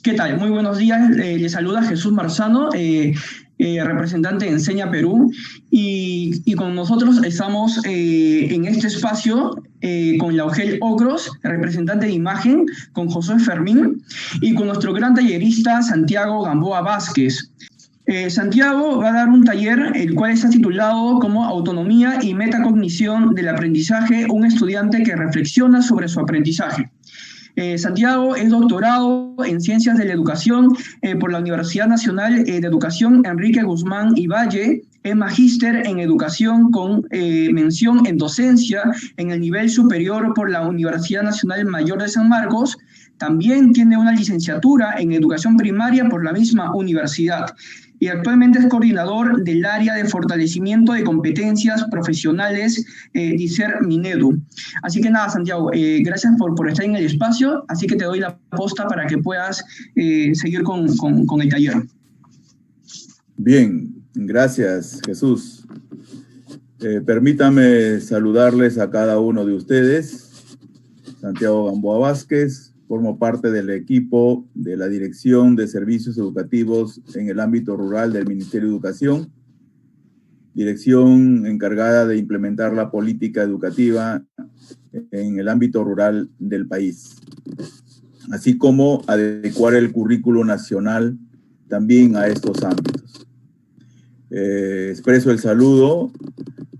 ¿Qué tal? Muy buenos días. Les saluda Jesús Marzano, representante de Enseña Perú. Y con nosotros estamos en este espacio con Laugel Ocros, representante de imagen, con José Fermín y con nuestro gran tallerista Santiago Gamboa Vázquez. Santiago va a dar un taller, el cual está titulado como Autonomía y Metacognición del Aprendizaje, un estudiante que reflexiona sobre su aprendizaje. Santiago es doctorado en Ciencias de la Educación por la Universidad Nacional de Educación Enrique Guzmán y Valle. Es magíster en Educación con mención en Docencia en el nivel superior por la Universidad Nacional Mayor de San Marcos. También tiene una licenciatura en Educación Primaria por la misma universidad. Y actualmente es coordinador del área de fortalecimiento de competencias profesionales DICER Minedu. Así que nada, Santiago, gracias por estar en el espacio, así que te doy la posta para que puedas seguir con el taller. Bien, gracias, Jesús. Permítame saludarles a cada uno de ustedes. Santiago Gamboa Vázquez. Formo parte del equipo de la Dirección de Servicios Educativos en el ámbito rural del Ministerio de Educación, dirección encargada de implementar la política educativa en el ámbito rural del país, así como adecuar el currículo nacional también a estos ámbitos. Expreso el saludo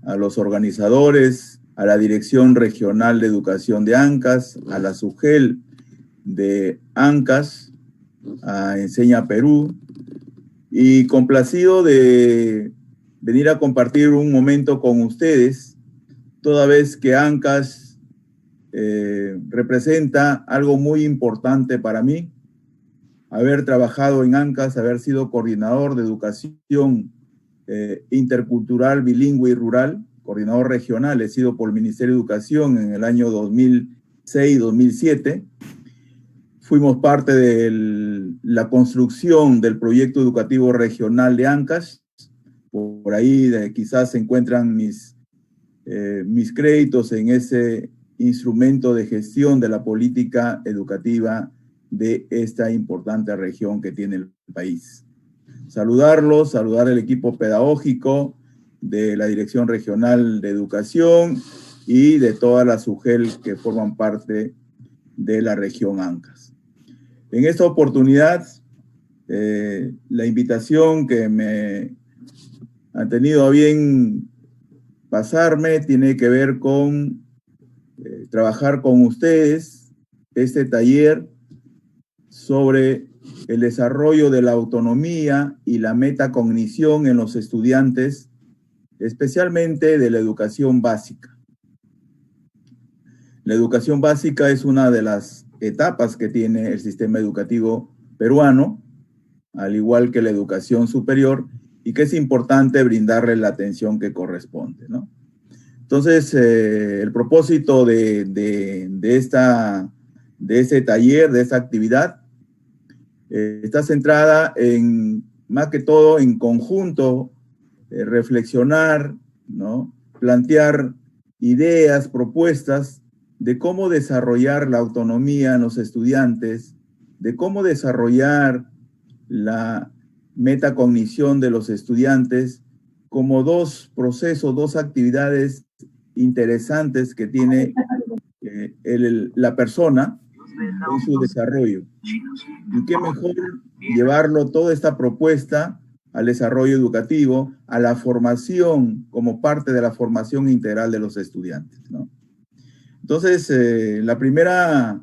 a los organizadores, a la Dirección Regional de Educación de ANCAS, a la SUGEL de ANCAS, a Enseña Perú, y complacido de venir a compartir un momento con ustedes, toda vez que ANCAS representa algo muy importante para mí. Haber trabajado en ANCAS, haber sido coordinador de educación intercultural, bilingüe y rural, coordinador regional, he sido por el Ministerio de Educación en el año 2006-2007. Fuimos parte de la construcción del proyecto educativo regional de ANCAS. Por ahí quizás se encuentran mis créditos en ese instrumento de gestión de la política educativa de esta importante región que tiene el país. Saludarlos, saludar al equipo pedagógico de la Dirección Regional de Educación y de todas las SUGEL que forman parte de la región ANCAS. En esta oportunidad, la invitación que me han tenido a bien pasarme tiene que ver con trabajar con ustedes este taller sobre el desarrollo de la autonomía y la metacognición en los estudiantes, especialmente de la educación básica. La educación básica es una de las etapas que tiene el sistema educativo peruano, al igual que la educación superior, y que es importante brindarle la atención que corresponde, ¿no? Entonces, el propósito de ese taller, de esta actividad, está centrada en, más que todo, en conjunto, reflexionar, ¿no? Plantear ideas, propuestas de cómo desarrollar la autonomía en los estudiantes, de cómo desarrollar la metacognición de los estudiantes como dos procesos, dos actividades interesantes que tiene la persona en su desarrollo. Y qué mejor llevarlo, toda esta propuesta, al desarrollo educativo, a la formación como parte de la formación integral de los estudiantes, ¿no? Entonces, la primera,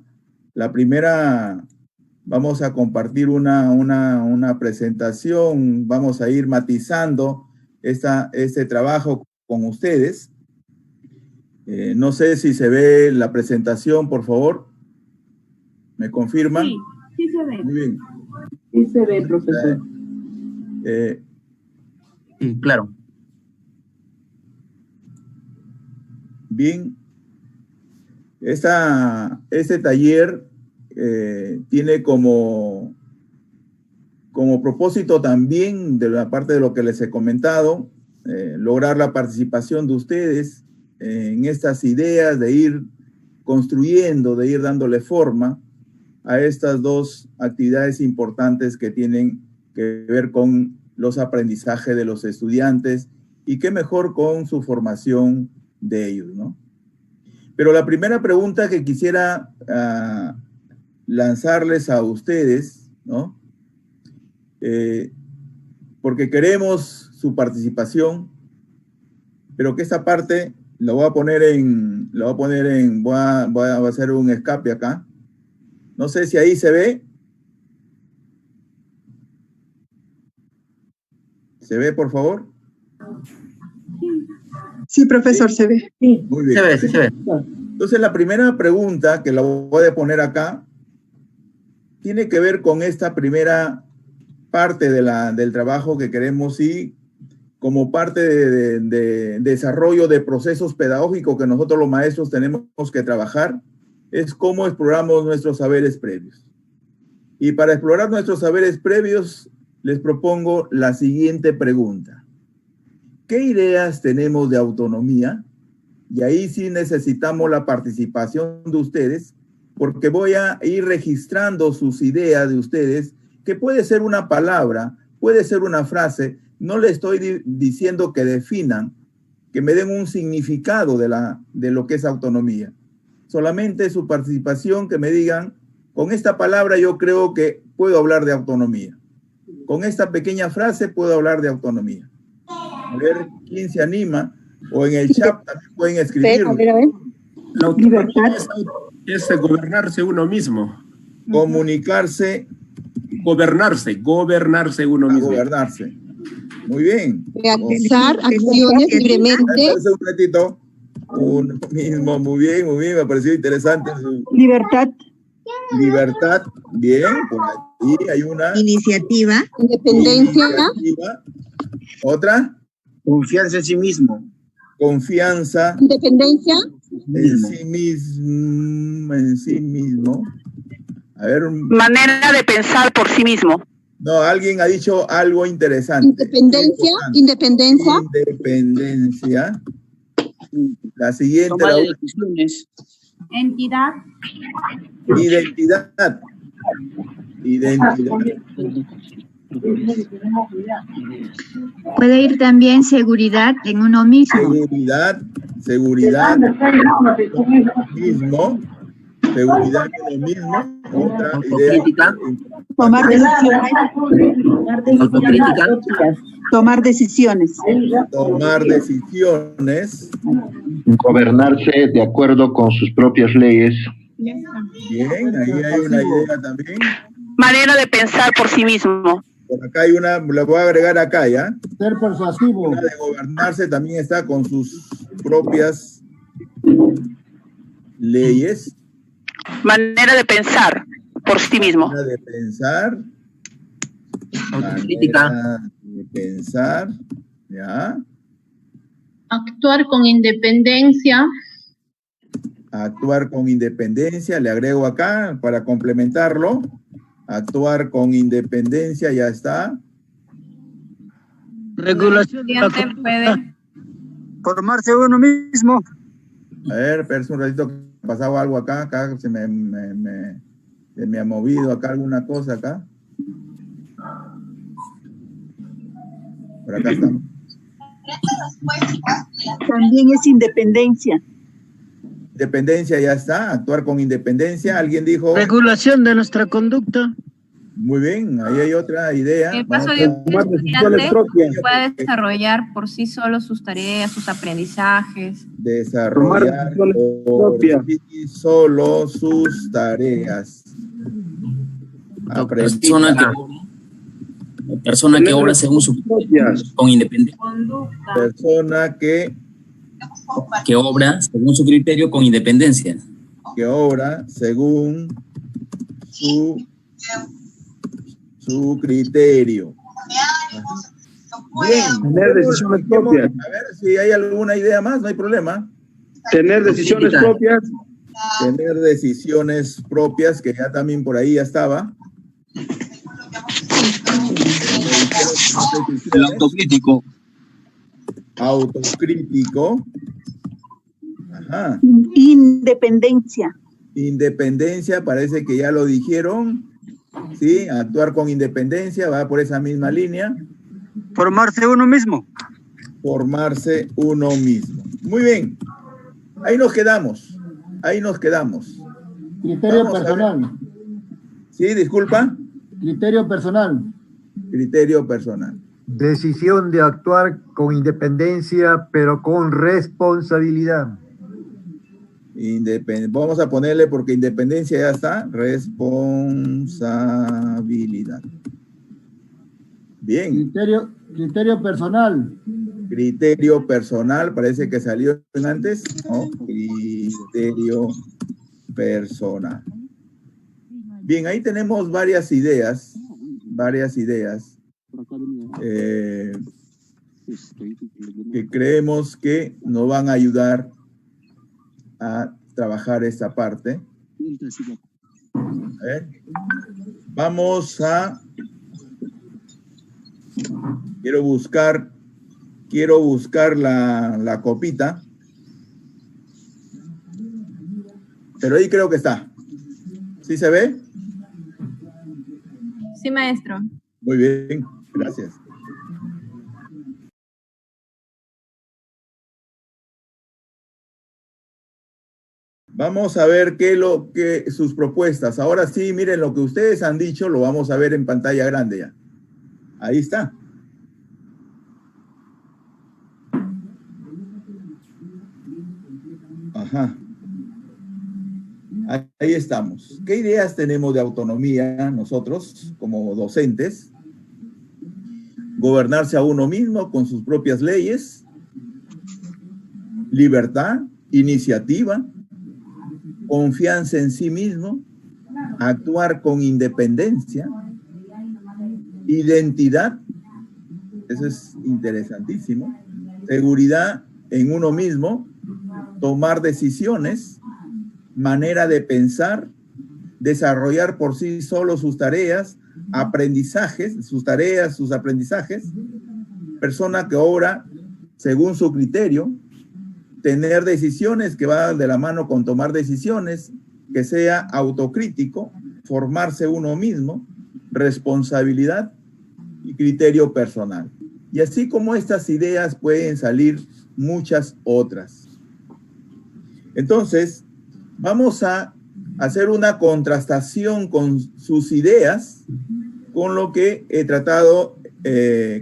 vamos a compartir una presentación, vamos a ir matizando este trabajo con ustedes. No sé si se ve la presentación, por favor. ¿Me confirman? Sí, sí se ve. Muy bien. Sí se ve, profesor. Sí, claro. Bien. Este taller tiene como propósito también, de la parte de lo que les he comentado, lograr la participación de ustedes en estas ideas, de ir construyendo, de ir dándole forma a estas dos actividades importantes que tienen que ver con los aprendizajes de los estudiantes y qué mejor con su formación de ellos, ¿no? Pero la primera pregunta que quisiera lanzarles a ustedes, ¿no? Porque queremos su participación, pero que esta parte voy a hacer un escape acá. No sé si ahí se ve. ¿Se ve, por favor? Sí, profesor, se ve. Muy bien. Se ve. Entonces, la primera pregunta que la voy a poner acá tiene que ver con esta primera parte del trabajo que queremos y como parte de desarrollo de procesos pedagógicos que nosotros los maestros tenemos que trabajar, es cómo exploramos nuestros saberes previos. Y para explorar nuestros saberes previos, les propongo la siguiente pregunta. ¿Qué ideas tenemos de autonomía? Y ahí sí necesitamos la participación de ustedes, porque voy a ir registrando sus ideas de ustedes, que puede ser una palabra, puede ser una frase. No le estoy diciendo que definan, que me den un significado de lo que es autonomía. Solamente su participación, que me digan, con esta palabra yo creo que puedo hablar de autonomía. Con esta pequeña frase puedo hablar de autonomía. A ver quién se anima, o en el chat también pueden escribirlo. La autonomía es gobernarse uno mismo. Comunicarse. Gobernarse uno mismo. Gobernarse. Muy bien. Realizar acciones libremente. Un ratito. Uno mismo, muy bien, me pareció interesante. Libertad. Libertad, bien, por ahí hay una. Iniciativa. Independencia. ¿Otra? Confianza en sí mismo. Confianza. Independencia. En sí mismo. A ver. Manera de pensar por sí mismo. No, alguien ha dicho algo interesante. Independencia. La siguiente. Toma de decisiones. Entidad. Identidad. Puede ir también seguridad en uno mismo. Seguridad mismo. Seguridad en uno mismo. Otra idea. Tomar decisiones. Autocrítica. Tomar decisiones. Tomar decisiones. Gobernarse de acuerdo con sus propias leyes. Bien, ahí hay una idea también. Manera de pensar por sí mismo. Por acá hay una, la voy a agregar acá, ¿ya? Ser persuasivo. La de gobernarse también está con sus propias leyes. Manera de pensar por sí mismo. Manera de pensar. Autocrítica. Manera de pensar, ¿ya? Actuar con independencia. Actuar con independencia, le agrego acá para complementarlo. Actuar con independencia, ya está. Regulación de la Puede formarse uno mismo. A ver, espérate un ratito, pasaba algo acá se me ha movido acá alguna cosa acá. Por acá estamos. También es independencia. Independencia ya está, actuar con independencia. ¿Alguien dijo? Regulación de nuestra conducta. Muy bien, ahí hay otra idea. En el caso de un estudiante puede desarrollar por sí solo sus tareas, sus aprendizajes. Desarrollar por sí solo sus tareas. Persona que obra según su con independencia. Persona que obra según su criterio con independencia. Que obra según su criterio. Bien. Tener decisiones propias. A ver si hay alguna idea más, no hay problema. Tener decisiones propias. Tener decisiones propias, que ya también por ahí ya estaba. El autocrítico. Autocrítico. Ajá. Independencia. Independencia, parece que ya lo dijeron. Sí, actuar con independencia, va por esa misma línea. Formarse uno mismo. Formarse uno mismo. Muy bien. Ahí nos quedamos. Ahí nos quedamos. Criterio personal. Sí, disculpa. Criterio personal. Criterio personal. Decisión de actuar con independencia, pero con responsabilidad. Vamos a ponerle, porque independencia ya está, responsabilidad. Bien. Criterio personal. Criterio personal, parece que salió antes. ¿No? Criterio personal. Bien, ahí tenemos varias ideas. Que creemos que nos van a ayudar a trabajar esta parte. A ver. Vamos a... Quiero buscar la copita. Pero ahí creo que está. ¿Sí se ve? Sí, maestro. Muy bien, gracias. Vamos a ver sus propuestas. Ahora sí, miren lo que ustedes han dicho, lo vamos a ver en pantalla grande ya. Ahí está. Ajá. Ahí estamos. ¿Qué ideas tenemos de autonomía nosotros como docentes? Gobernarse a uno mismo con sus propias leyes, libertad, iniciativa, confianza en sí mismo, actuar con independencia, identidad, eso es interesantísimo, seguridad en uno mismo, tomar decisiones, manera de pensar, desarrollar por sí solo sus tareas, aprendizajes, sus tareas, sus aprendizajes, persona que obra según su criterio, tener decisiones que van de la mano con tomar decisiones, que sea autocrítico, formarse uno mismo, responsabilidad y criterio personal. Y así como estas ideas pueden salir muchas otras. Entonces, vamos a hacer una contrastación con sus ideas, con lo que he tratado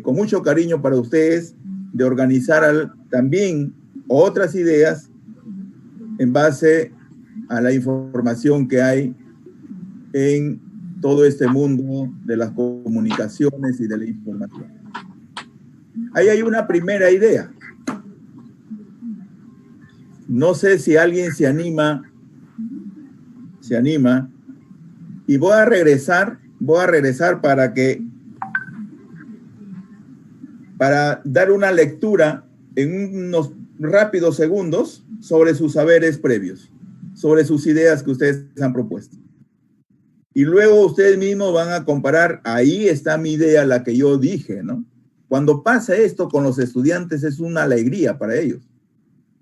con mucho cariño para ustedes de organizar también otras ideas en base a la información que hay en todo este mundo de las comunicaciones y de la información. Ahí hay una primera idea. No sé si alguien se anima, y voy a regresar para dar una lectura en unos rápidos segundos sobre sus saberes previos, sobre sus ideas que ustedes han propuesto. Y luego ustedes mismos van a comparar, ahí está mi idea, la que yo dije, ¿no? Cuando pasa esto con los estudiantes es una alegría para ellos.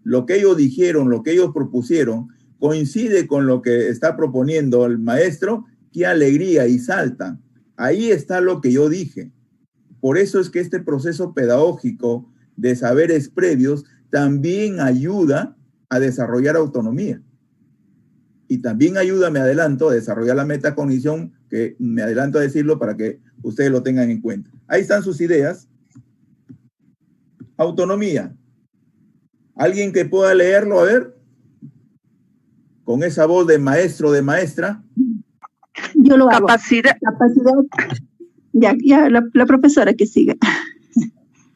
Lo que ellos dijeron, lo que ellos propusieron, coincide con lo que está proponiendo el maestro, qué alegría, y saltan. Ahí está lo que yo dije. Por eso es que este proceso pedagógico de saberes previos también ayuda a desarrollar autonomía. Y también ayuda, me adelanto, a desarrollar la metacognición, que me adelanto a decirlo para que ustedes lo tengan en cuenta. Ahí están sus ideas. Autonomía. ¿Alguien que pueda leerlo? A ver. Con esa voz de maestro, de maestra. Yo lo hago. Capacidad. Ya, la profesora que siga.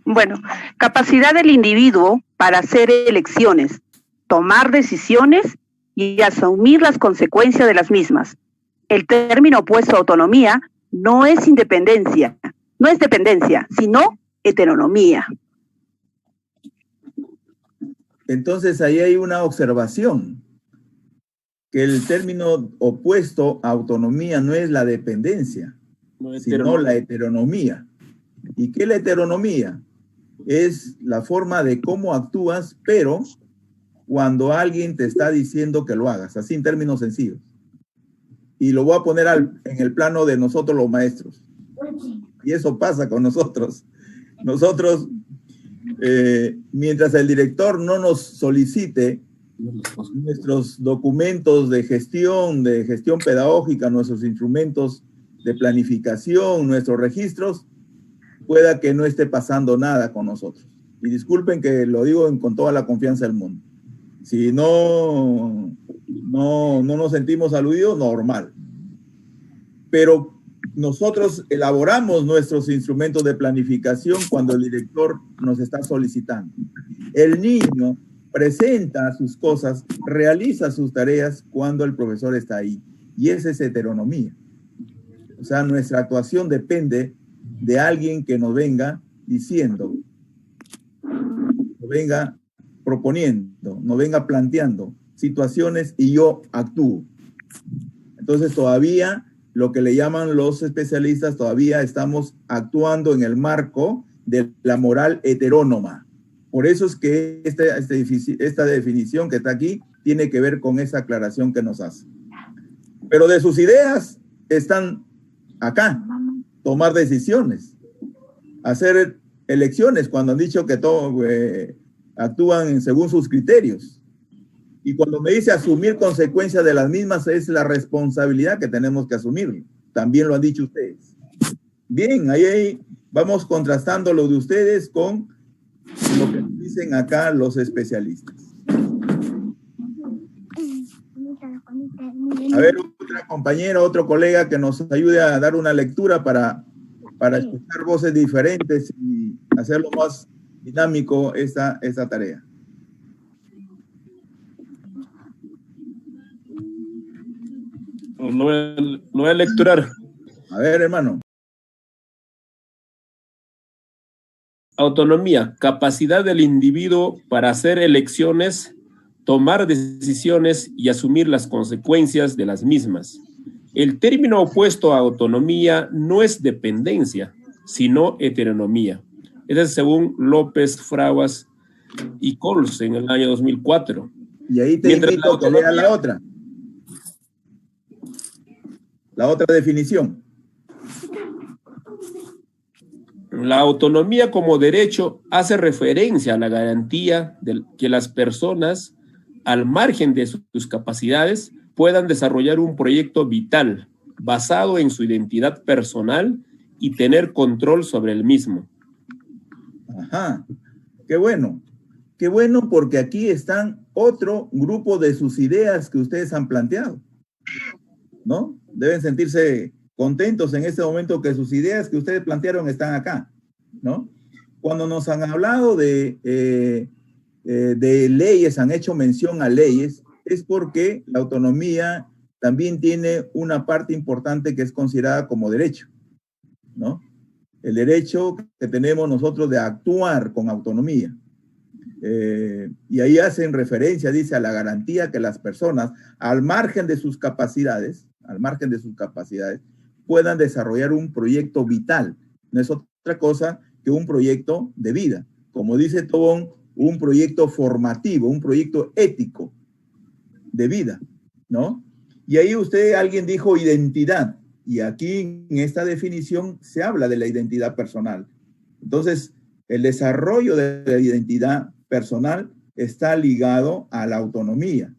Bueno, capacidad del individuo para hacer elecciones, tomar decisiones y asumir las consecuencias de las mismas. El término opuesto a autonomía no es dependencia, sino heteronomía. Entonces ahí hay una observación, que el término opuesto a autonomía no es la dependencia, sino la heteronomía. ¿Y qué es la heteronomía? Es la forma de cómo actúas, pero cuando alguien te está diciendo que lo hagas, así en términos sencillos. Y lo voy a poner en el plano de nosotros los maestros. Y eso pasa con nosotros. Nosotros, mientras el director no nos solicite nuestros documentos de gestión pedagógica, nuestros instrumentos de planificación, nuestros registros, pueda que no esté pasando nada con nosotros. Y disculpen que lo digo con toda la confianza del mundo. Si no nos sentimos aludidos, normal. Pero nosotros elaboramos nuestros instrumentos de planificación cuando el director nos está solicitando. El niño presenta sus cosas, realiza sus tareas cuando el profesor está ahí. Y esa es heteronomía. O sea, nuestra actuación depende de alguien que nos venga diciendo, nos venga proponiendo, nos venga planteando situaciones y yo actúo. Entonces todavía, lo que le llaman los especialistas, todavía estamos actuando en el marco de la moral heterónoma. Por eso es que esta definición que está aquí tiene que ver con esa aclaración que nos hace. Pero de sus ideas están acá, tomar decisiones, hacer elecciones cuando han dicho que actúan según sus criterios. Y cuando me dice asumir consecuencias de las mismas, es la responsabilidad que tenemos que asumir. También lo han dicho ustedes. Bien, ahí vamos contrastando lo de ustedes con lo que dicen acá los especialistas. A ver, otra compañera, otro colega que nos ayude a dar una lectura para escuchar voces diferentes y hacerlo más dinámico esta tarea. Lo voy a lecturar. A ver, hermano. Autonomía, capacidad del individuo para hacer elecciones, tomar decisiones y asumir las consecuencias de las mismas. El término opuesto a autonomía no es dependencia, sino heteronomía. Eso es según López, Fraguas y Cols en el año 2004. Y ahí te invito a que leas la otra. La otra definición. La autonomía como derecho hace referencia a la garantía de que las personas, al margen de sus capacidades, puedan desarrollar un proyecto vital basado en su identidad personal y tener control sobre el mismo. Ajá, qué bueno. Qué bueno, porque aquí están otro grupo de sus ideas que ustedes han planteado, ¿no? Deben sentirse contentos en este momento que sus ideas que ustedes plantearon están acá, ¿no? Cuando nos han hablado de leyes, han hecho mención a leyes, es porque la autonomía también tiene una parte importante que es considerada como derecho, ¿no? El derecho que tenemos nosotros de actuar con autonomía. Y ahí hacen referencia, dice, a la garantía que las personas, al margen de sus capacidades, puedan desarrollar un proyecto vital. No es otra cosa que un proyecto de vida. Como dice Tobón, un proyecto formativo, un proyecto ético de vida, ¿no? Y ahí alguien dijo identidad. Y aquí en esta definición se habla de la identidad personal. Entonces, el desarrollo de la identidad personal está ligado a la autonomía.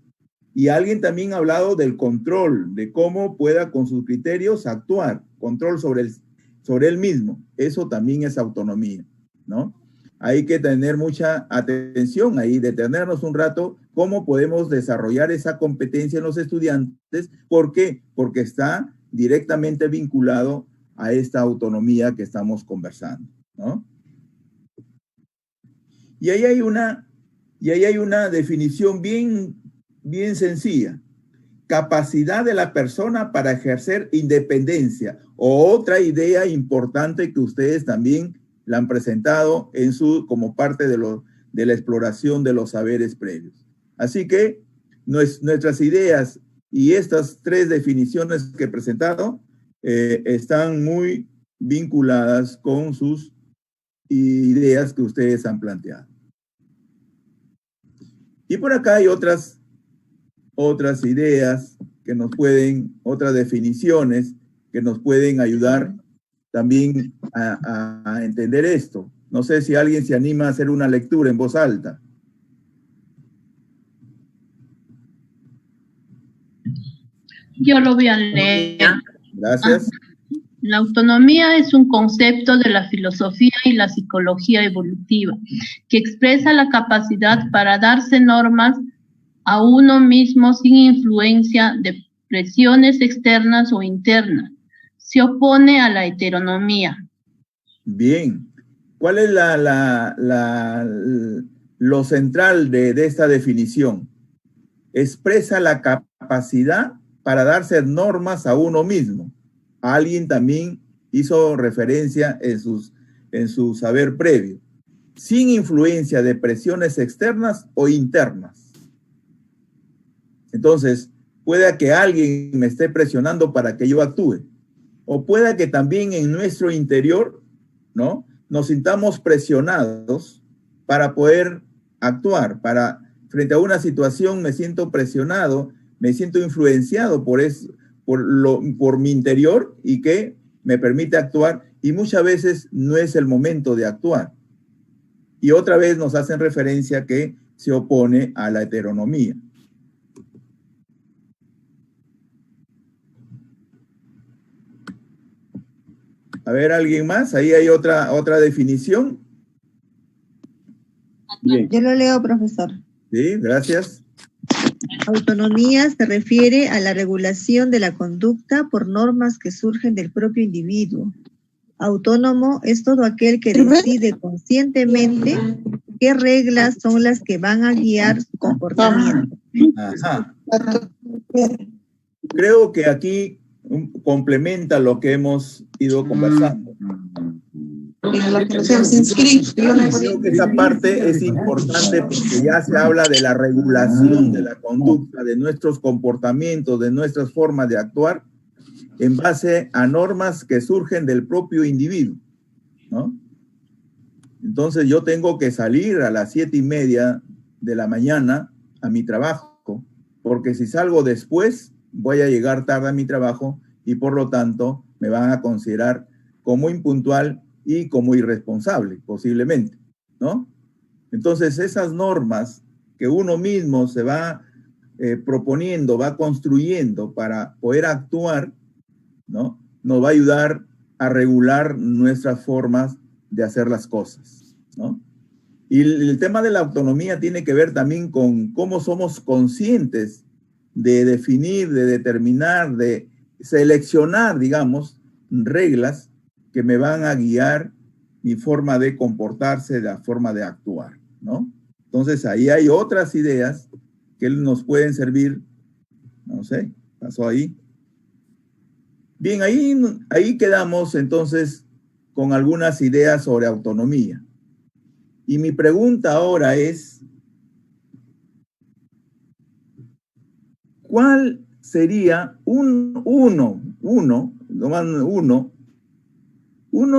Y alguien también ha hablado del control, de cómo pueda con sus criterios actuar, control sobre él mismo. Eso también es autonomía, ¿no? Hay que tener mucha atención ahí, detenernos un rato, cómo podemos desarrollar esa competencia en los estudiantes. ¿Por qué? Porque está directamente vinculado a esta autonomía que estamos conversando, ¿no? Y ahí hay una definición bien sencilla. Capacidad de la persona para ejercer independencia. Otra idea importante que ustedes también la han presentado como parte de la exploración de los saberes previos. Así que nuestras ideas y estas tres definiciones que he presentado están muy vinculadas con sus ideas que ustedes han planteado. Y por acá hay otras ideas que nos pueden, otras definiciones que nos pueden ayudar también a entender esto. No sé si alguien se anima a hacer una lectura en voz alta. Yo lo voy a leer. Gracias. La autonomía es un concepto de la filosofía y la psicología evolutiva que expresa la capacidad para darse normas a uno mismo sin influencia de presiones externas o internas. Se opone a la heteronomía. Bien. ¿Cuál es lo central de esta definición? Expresa la capacidad para darse normas a uno mismo. Alguien también hizo referencia en su saber previo, sin influencia de presiones externas o internas. Entonces, puede que alguien me esté presionando para que yo actúe, o pueda que también en nuestro interior, ¿no?, nos sintamos presionados para poder actuar, frente a una situación me siento presionado, me siento influenciado por mi interior y que me permite actuar, y muchas veces no es el momento de actuar. Y otra vez nos hacen referencia que se opone a la heteronomía. A ver, ¿alguien más? Ahí hay otra definición. Bien. Yo lo leo, profesor. Sí, gracias. Autonomía se refiere a la regulación de la conducta por normas que surgen del propio individuo. Autónomo es todo aquel que decide conscientemente qué reglas son las que van a guiar su comportamiento. Ajá. Creo que aquí complementa lo que hemos ido conversando. Creo que esa parte es importante porque ya se habla de la regulación de la conducta, de nuestros comportamientos, de nuestras formas de actuar en base a normas que surgen del propio individuo, ¿no? Entonces yo tengo que salir a las 7:30 de la mañana a mi trabajo, porque si salgo después voy a llegar tarde a mi trabajo y por lo tanto me van a considerar como impuntual y como irresponsable, posiblemente, ¿no? Entonces, esas normas que uno mismo se va proponiendo, va construyendo para poder actuar, ¿no?, nos va a ayudar a regular nuestras formas de hacer las cosas, ¿no? Y el tema de la autonomía tiene que ver también con cómo somos conscientes de definir, de determinar, de seleccionar, digamos, reglas que me van a guiar mi forma de comportarse, la forma de actuar, ¿no? Entonces, ahí hay otras ideas que nos pueden servir. No sé, pasó ahí. Bien, ahí quedamos entonces con algunas ideas sobre autonomía. Y mi pregunta ahora es, ¿cuál sería uno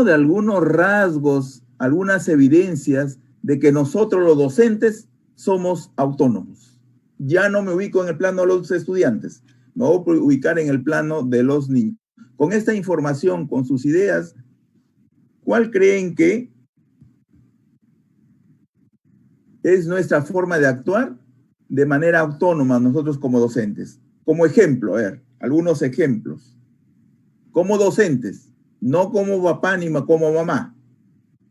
de algunos rasgos, algunas evidencias de que nosotros los docentes somos autónomos? Ya no me ubico en el plano de los estudiantes, me voy a ubicar en el plano de los niños. Con esta información, con sus ideas, ¿cuál creen que es nuestra forma de actuar de manera autónoma nosotros como docentes? Como ejemplo, a ver, algunos ejemplos. Como docentes, no como papá ni como mamá,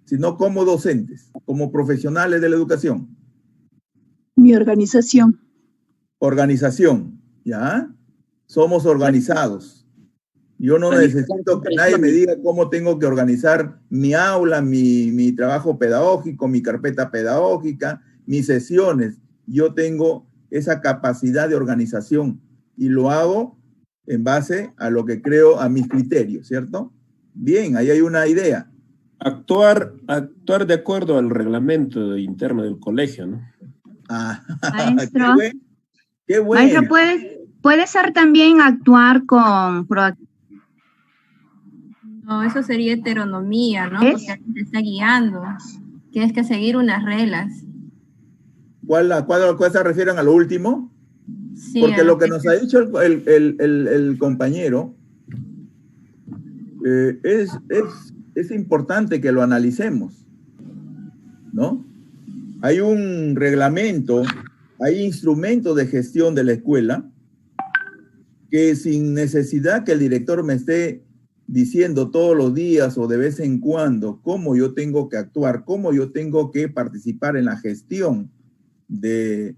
sino como docentes, como profesionales de la educación. Mi organización. Organización, ¿ya? Somos organizados. Yo no necesito que nadie me diga cómo tengo que organizar mi aula, mi trabajo pedagógico, mi carpeta pedagógica, mis sesiones. Yo tengo esa capacidad de organización y lo hago en base a lo que creo, a mis criterios, ¿cierto? Bien, ahí hay una idea. Actuar de acuerdo al reglamento interno del colegio, ¿no? Maestro, qué bueno. Maestro, puede ser también actuar con... No, eso sería heteronomía, ¿no? Porque alguien te está guiando. Tienes que seguir unas reglas. ¿Cuál se refieren a lo último? Sí, porque lo que nos ha dicho el compañero es importante que lo analicemos, ¿no? Hay un reglamento, hay instrumentos de gestión de la escuela que sin necesidad que el director me esté diciendo todos los días o de vez en cuando cómo yo tengo que actuar, cómo yo tengo que participar en la gestión de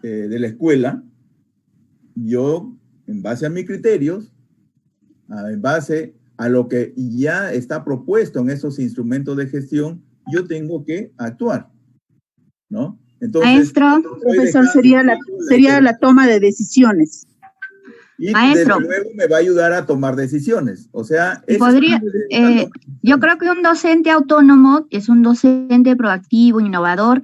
la escuela, yo, en base a mis criterios, en base a lo que ya está propuesto en esos instrumentos de gestión, yo tengo que actuar, ¿no? Entonces, maestro, profesor, sería la toma de decisiones. Y maestro, desde luego me va a ayudar a tomar decisiones. O sea, yo creo que un docente autónomo es un docente proactivo, innovador,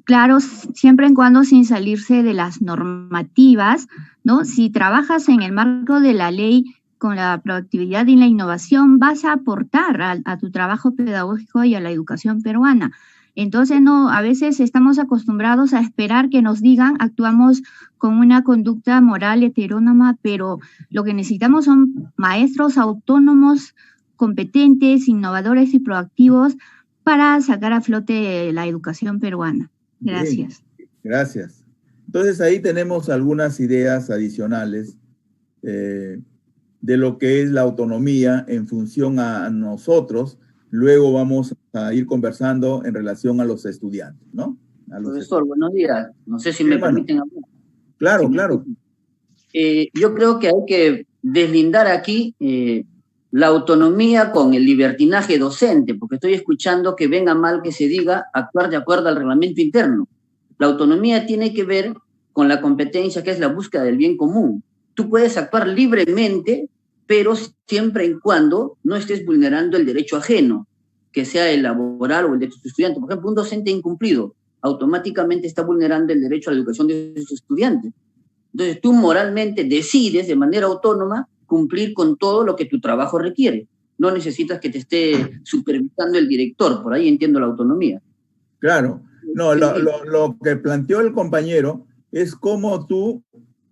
claro, siempre y cuando sin salirse de las normativas, ¿no? Si trabajas en el marco de la ley con la proactividad y la innovación, vas a aportar a tu trabajo pedagógico y a la educación peruana. Entonces, no, a veces estamos acostumbrados a esperar que nos digan, actuamos con una conducta moral heterónoma, pero lo que necesitamos son maestros autónomos, competentes, innovadores y proactivos para sacar a flote la educación peruana. Gracias. Bien, gracias. Entonces, ahí tenemos algunas ideas adicionales de lo que es la autonomía en función a nosotros. Luego vamos a ir conversando en relación a los estudiantes, ¿no? Profesor, buenos días. No sé si me permiten hablar. Claro, claro. Yo creo que hay que deslindar aquí la autonomía con el libertinaje docente, porque estoy escuchando que venga mal que se diga actuar de acuerdo al reglamento interno. La autonomía tiene que ver con la competencia que es la búsqueda del bien común. Tú puedes actuar libremente, pero siempre y cuando no estés vulnerando el derecho ajeno, que sea el laboral o el de tus estudiantes. Por ejemplo, un docente incumplido automáticamente está vulnerando el derecho a la educación de sus estudiantes. Entonces, tú moralmente decides de manera autónoma cumplir con todo lo que tu trabajo requiere. No necesitas que te esté supervisando el director, por ahí entiendo la autonomía. Claro. No, lo que planteó el compañero es cómo tú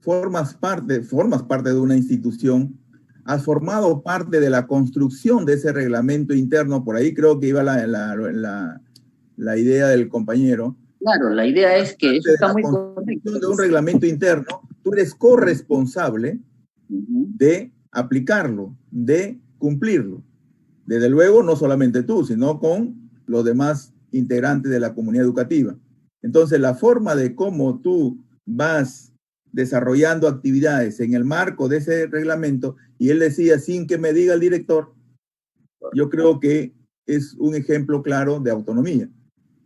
formas parte de una institución, has formado parte de la construcción de ese reglamento interno, por ahí creo que iba la idea del compañero. Claro, la idea es que eso está muy correcto. De un reglamento interno, tú eres corresponsable de aplicarlo, de cumplirlo. Desde luego, no solamente tú, sino con los demás integrantes de la comunidad educativa. Entonces, la forma de cómo tú vas desarrollando actividades en el marco de ese reglamento, y él decía, sin que me diga el director, yo creo que es un ejemplo claro de autonomía.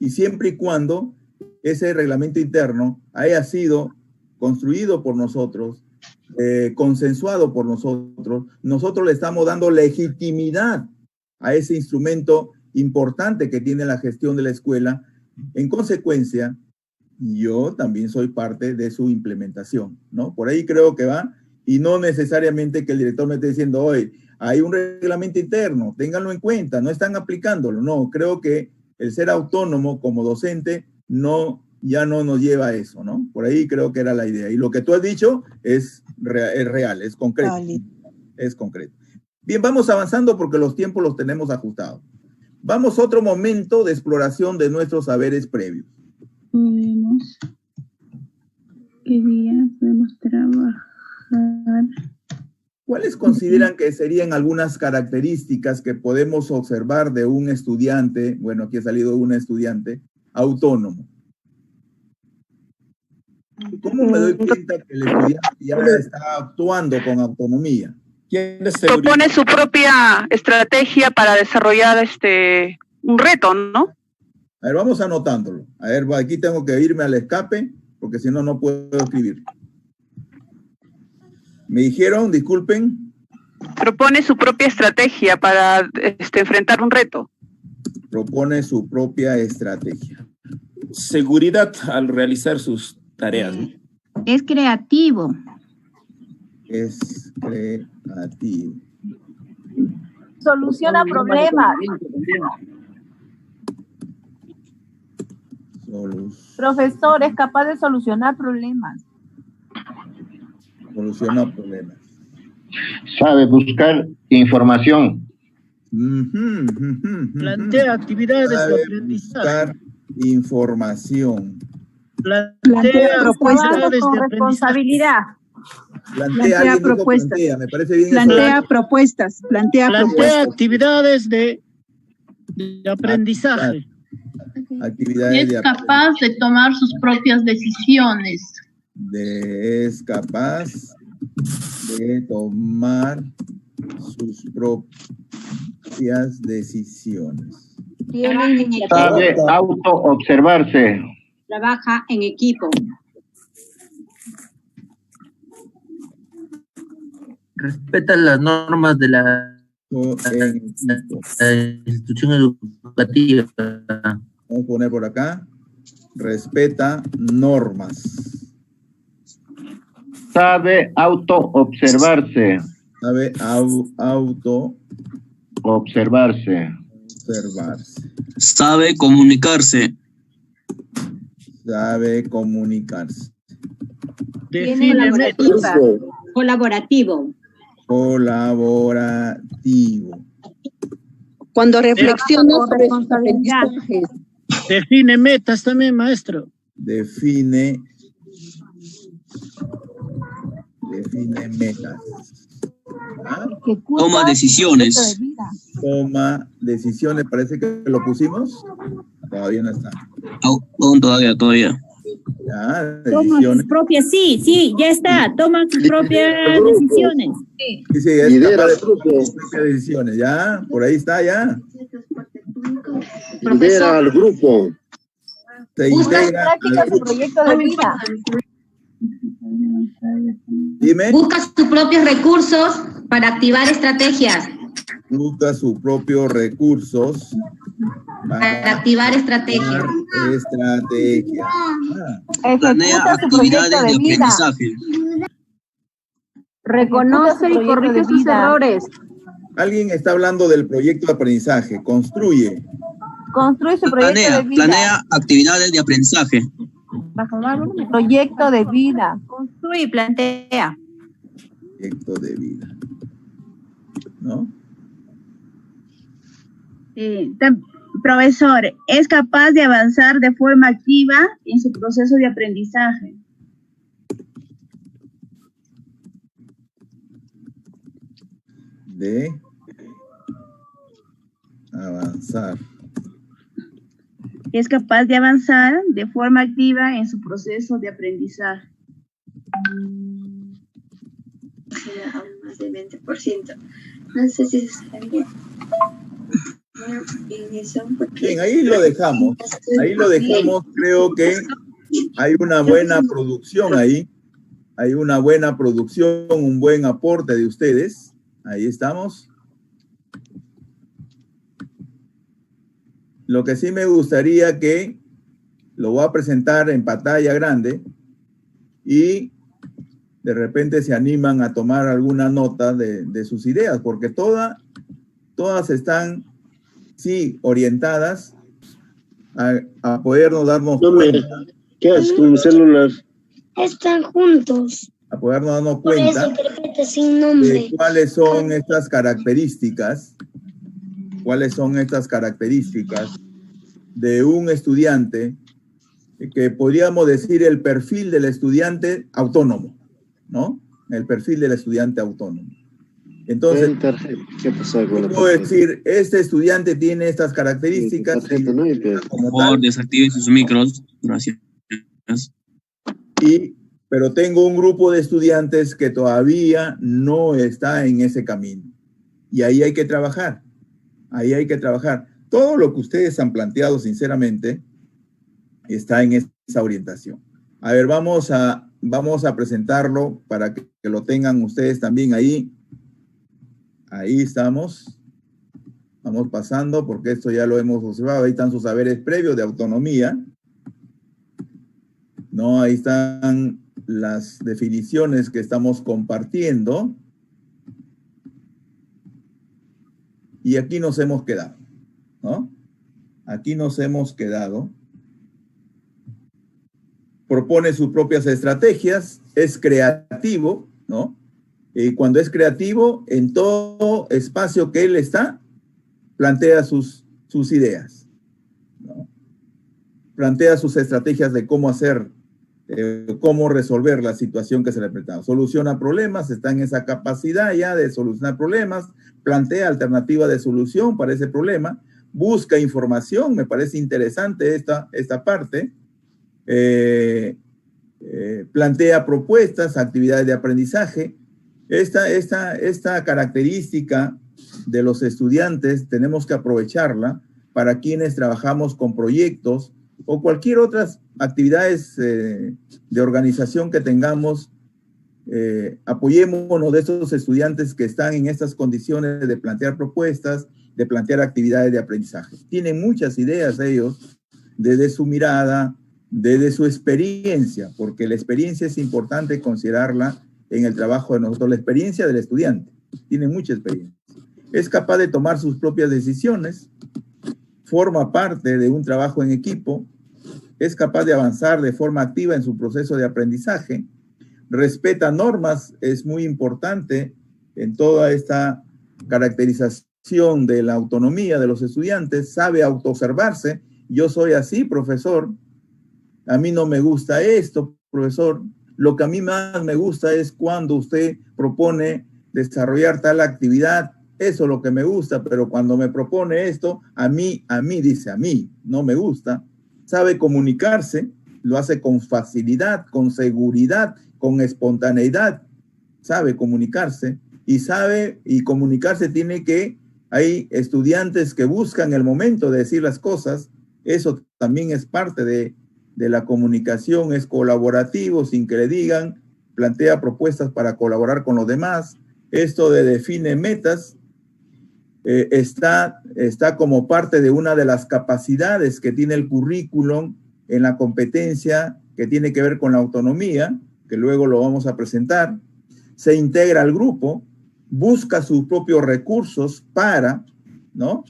Y siempre y cuando ese reglamento interno haya sido construido por nosotros, consensuado por nosotros le estamos dando legitimidad a ese instrumento importante que tiene la gestión de la escuela. En consecuencia, yo también soy parte de su implementación, ¿no? Por ahí creo que va, y no necesariamente que el director me esté diciendo, oye, hay un reglamento interno, ténganlo en cuenta, no están aplicándolo. No, creo que el ser autónomo como docente ya no nos lleva a eso, ¿no? Por ahí creo que era la idea. Y lo que tú has dicho es real, es concreto. Vale. Es concreto. Bien, vamos avanzando porque los tiempos los tenemos ajustados. Vamos a otro momento de exploración de nuestros saberes previos. Podemos, ¿qué día podemos trabajar? ¿Cuáles consideran que serían algunas características que podemos observar de un estudiante, bueno, aquí ha salido un estudiante, autónomo? ¿Cómo me doy cuenta que el estudiante ya está actuando con autonomía? Propone su propia estrategia para desarrollar un reto, ¿no? A ver, vamos anotándolo. A ver, aquí tengo que irme al escape, porque si no, no puedo escribir. Me dijeron, disculpen. Propone su propia estrategia para enfrentar un reto. Propone su propia estrategia. Seguridad al realizar sus tareas, ¿no? Es creativo. Es creativo. Soluciona problemas. Profesor, es capaz de solucionar problemas. Soluciona problemas. Sabe buscar información. Plantea actividades de aprendizaje. Buscar información. Plantea propuestas con responsabilidad. Plantea propuestas. Me parece bien. Plantea propuestas. Plantea actividades de aprendizaje. Es capaz de tomar sus propias decisiones. Es capaz de tomar sus propias decisiones. Sabe autoobservarse. Trabaja en equipo. Respeta las normas de la institución educativa. Vamos a poner por acá. Respeta normas. Sabe autoobservarse. Sabe observarse. Sabe comunicarse. Sabe comunicarse. Define colaborativo. Colaborativo. Cuando reflexiona sobre sus aprendizajes. Define metas también, maestro. Define metas. Toma decisiones. Toma decisiones. Parece que lo pusimos. Todavía no está. Aún todavía. Ya, toma sus propias, sí, ya está. Toma sus propias decisiones. Sí, es capaz de tomar sus propias decisiones. Ya, por ahí está, ya. Lidera al grupo. Se integra al grupo. Proyecto de vida. Dime. Busca sus propios recursos para activar estrategias. Busca sus propios recursos para activar estrategias. Planea actividades de aprendizaje. Reconoce y corrige sus errores. Alguien está hablando del proyecto de aprendizaje. Construye. Construye su proyecto de vida. Planea actividades de aprendizaje. Proyecto de vida. Construye y plantea. Proyecto de vida. ¿No? Profesor, es capaz de avanzar de forma activa en su proceso de aprendizaje. De avanzar. Es capaz de avanzar de forma activa en su proceso de aprendizaje. Más del 20%. No sé si está bien. Bien, ahí lo dejamos. Creo que hay una buena producción ahí. Hay una buena producción, un buen aporte de ustedes. Ahí estamos. Lo que sí me gustaría que lo voy a presentar en pantalla grande y de repente se animan a tomar alguna nota de sus ideas, porque todas están, sí, orientadas a podernos darnos cuenta. ¿Qué haces con mis células? Están juntos. A podernos darnos Por cuenta eso interpreta sin nombre. de cuáles son estas características, de un estudiante que podríamos decir el perfil del estudiante autónomo, ¿no? El perfil del estudiante autónomo. Entonces, ¿qué pasó con la puedo decir, este estudiante tiene estas características. Por favor, desactiven sus micros. Gracias. Pero tengo un grupo de estudiantes que todavía no está en ese camino. Y ahí hay que trabajar. Todo lo que ustedes han planteado, sinceramente, está en esa orientación. A ver, vamos a presentarlo para que lo tengan ustedes también ahí. Ahí estamos. Vamos pasando porque esto ya lo hemos observado. Ahí están sus saberes previos de autonomía. No, ahí están las definiciones que estamos compartiendo. Y aquí nos hemos quedado, ¿no? Aquí nos hemos quedado. propone sus propias estrategias, es creativo, ¿no? Y cuando es creativo, en todo espacio que él está, plantea sus ideas, ¿no? Plantea sus estrategias de cómo hacer, cómo resolver la situación que se le presenta. Soluciona problemas, está en esa capacidad ya de solucionar problemas, plantea alternativa de solución para ese problema, busca información, me parece interesante esta parte, plantea propuestas, actividades de aprendizaje. Esta característica de los estudiantes tenemos que aprovecharla para quienes trabajamos con proyectos o cualquier otras actividades de organización que tengamos. Apoyémonos de estos estudiantes que están en estas condiciones de plantear propuestas, de plantear actividades de aprendizaje. Tienen muchas ideas ellos, desde su mirada, desde su experiencia, porque la experiencia es importante considerarla en el trabajo de nosotros, la experiencia del estudiante. Tiene mucha experiencia. Es capaz de tomar sus propias decisiones, forma parte de un trabajo en equipo, es capaz de avanzar de forma activa en su proceso de aprendizaje, respeta normas, es muy importante en toda esta caracterización de la autonomía de los estudiantes, sabe autoobservarse. Yo soy así, profesor, a mí no me gusta esto, profesor. Lo que a mí más me gusta es cuando usted propone desarrollar tal actividad, eso es lo que me gusta, pero cuando me propone esto, a mí, dice a mí, no me gusta. Sabe comunicarse, lo hace con facilidad, con seguridad, con espontaneidad, sabe comunicarse y comunicarse tiene que, hay estudiantes que buscan el momento de decir las cosas, eso también es parte de la comunicación, es colaborativo, sin que le digan, plantea propuestas para colaborar con los demás. Esto de define metas está como parte de una de las capacidades que tiene el currículum en la competencia que tiene que ver con la autonomía, que luego lo vamos a presentar. Se integra al grupo, busca sus propios recursos para, ¿no?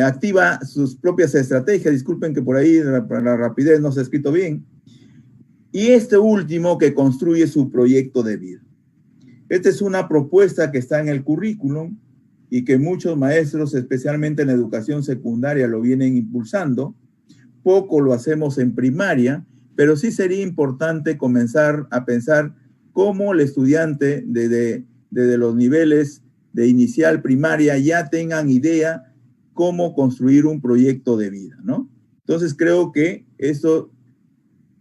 Activa sus propias estrategias. Disculpen que por ahí para la rapidez no se ha escrito bien. Y este último, que construye su proyecto de vida. Esta es una propuesta que está en el currículum y que muchos maestros, especialmente en educación secundaria, lo vienen impulsando. Poco lo hacemos en primaria, pero sí sería importante comenzar a pensar cómo el estudiante desde los niveles de inicial, primaria, ya tengan idea cómo construir un proyecto de vida, ¿no? Entonces creo que esto,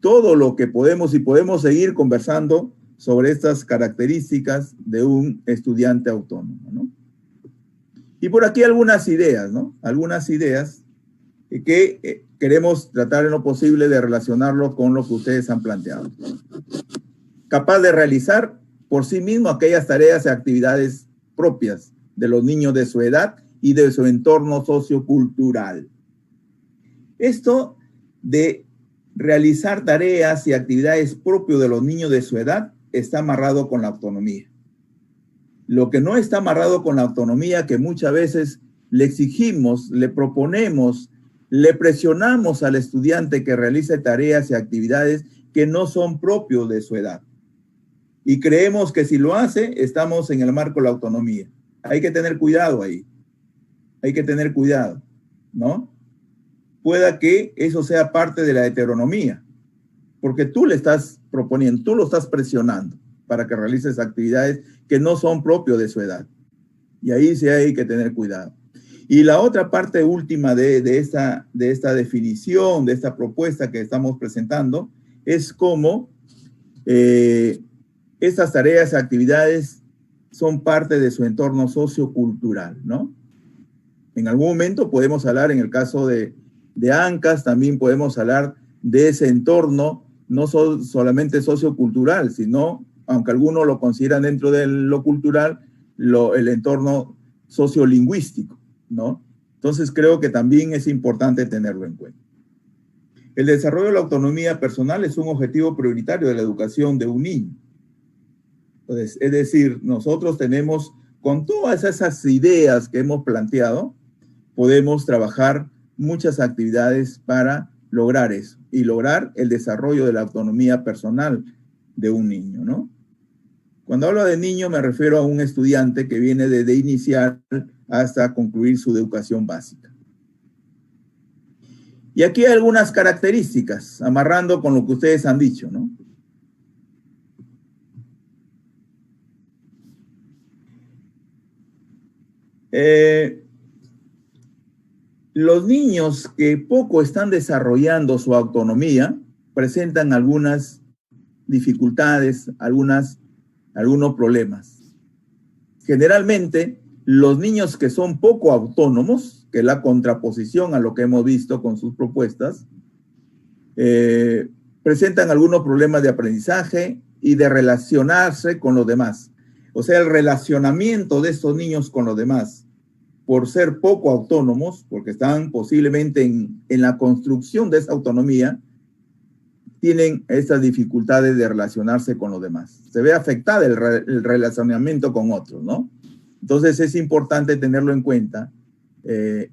todo lo que podemos, y podemos seguir conversando sobre estas características de un estudiante autónomo, ¿no? Y por aquí algunas ideas, ¿no? Algunas ideas que queremos tratar en lo posible de relacionarlo con lo que ustedes han planteado. Capaz de realizar por sí mismo aquellas tareas y actividades propias de los niños de su edad y de su entorno sociocultural. Esto de realizar tareas y actividades propias de los niños de su edad está amarrado con la autonomía. Lo que no está amarrado con la autonomía, que muchas veces le exigimos, le proponemos, le presionamos al estudiante que realice tareas y actividades que no son propios de su edad. Y creemos que si lo hace, estamos en el marco de la autonomía. Hay que tener cuidado ahí. Hay que tener cuidado, ¿no? Pueda que eso sea parte de la heteronomía, porque tú le estás proponiendo, tú lo estás presionando para que realices actividades que no son propios de su edad. Y ahí sí hay que tener cuidado. Y la otra parte última de esta definición, de esta propuesta que estamos presentando, es cómo estas tareas y actividades son parte de su entorno sociocultural, ¿no? En algún momento podemos hablar, en el caso de ANCAS, también podemos hablar de ese entorno, no solamente sociocultural, sino, aunque algunos lo consideran dentro de lo cultural, el entorno sociolingüístico, ¿no? Entonces creo que también es importante tenerlo en cuenta. El desarrollo de la autonomía personal es un objetivo prioritario de la educación de un niño. Entonces, es decir, nosotros tenemos, con todas esas ideas que hemos planteado, podemos trabajar muchas actividades para lograr eso y lograr el desarrollo de la autonomía personal de un niño, ¿no? Cuando hablo de niño me refiero a un estudiante que viene desde inicial hasta concluir su educación básica. Y aquí hay algunas características, amarrando con lo que ustedes han dicho, ¿no? Los niños que poco están desarrollando su autonomía presentan algunas dificultades, algunos problemas. Generalmente, los niños que son poco autónomos, que es la contraposición a lo que hemos visto con sus propuestas, presentan algunos problemas de aprendizaje y de relacionarse con los demás. O sea, el relacionamiento de estos niños con los demás, por ser poco autónomos, porque están posiblemente en la construcción de esa autonomía, tienen estas dificultades de relacionarse con los demás. Se ve afectada el relacionamiento con otros, ¿no? Entonces es importante tenerlo en cuenta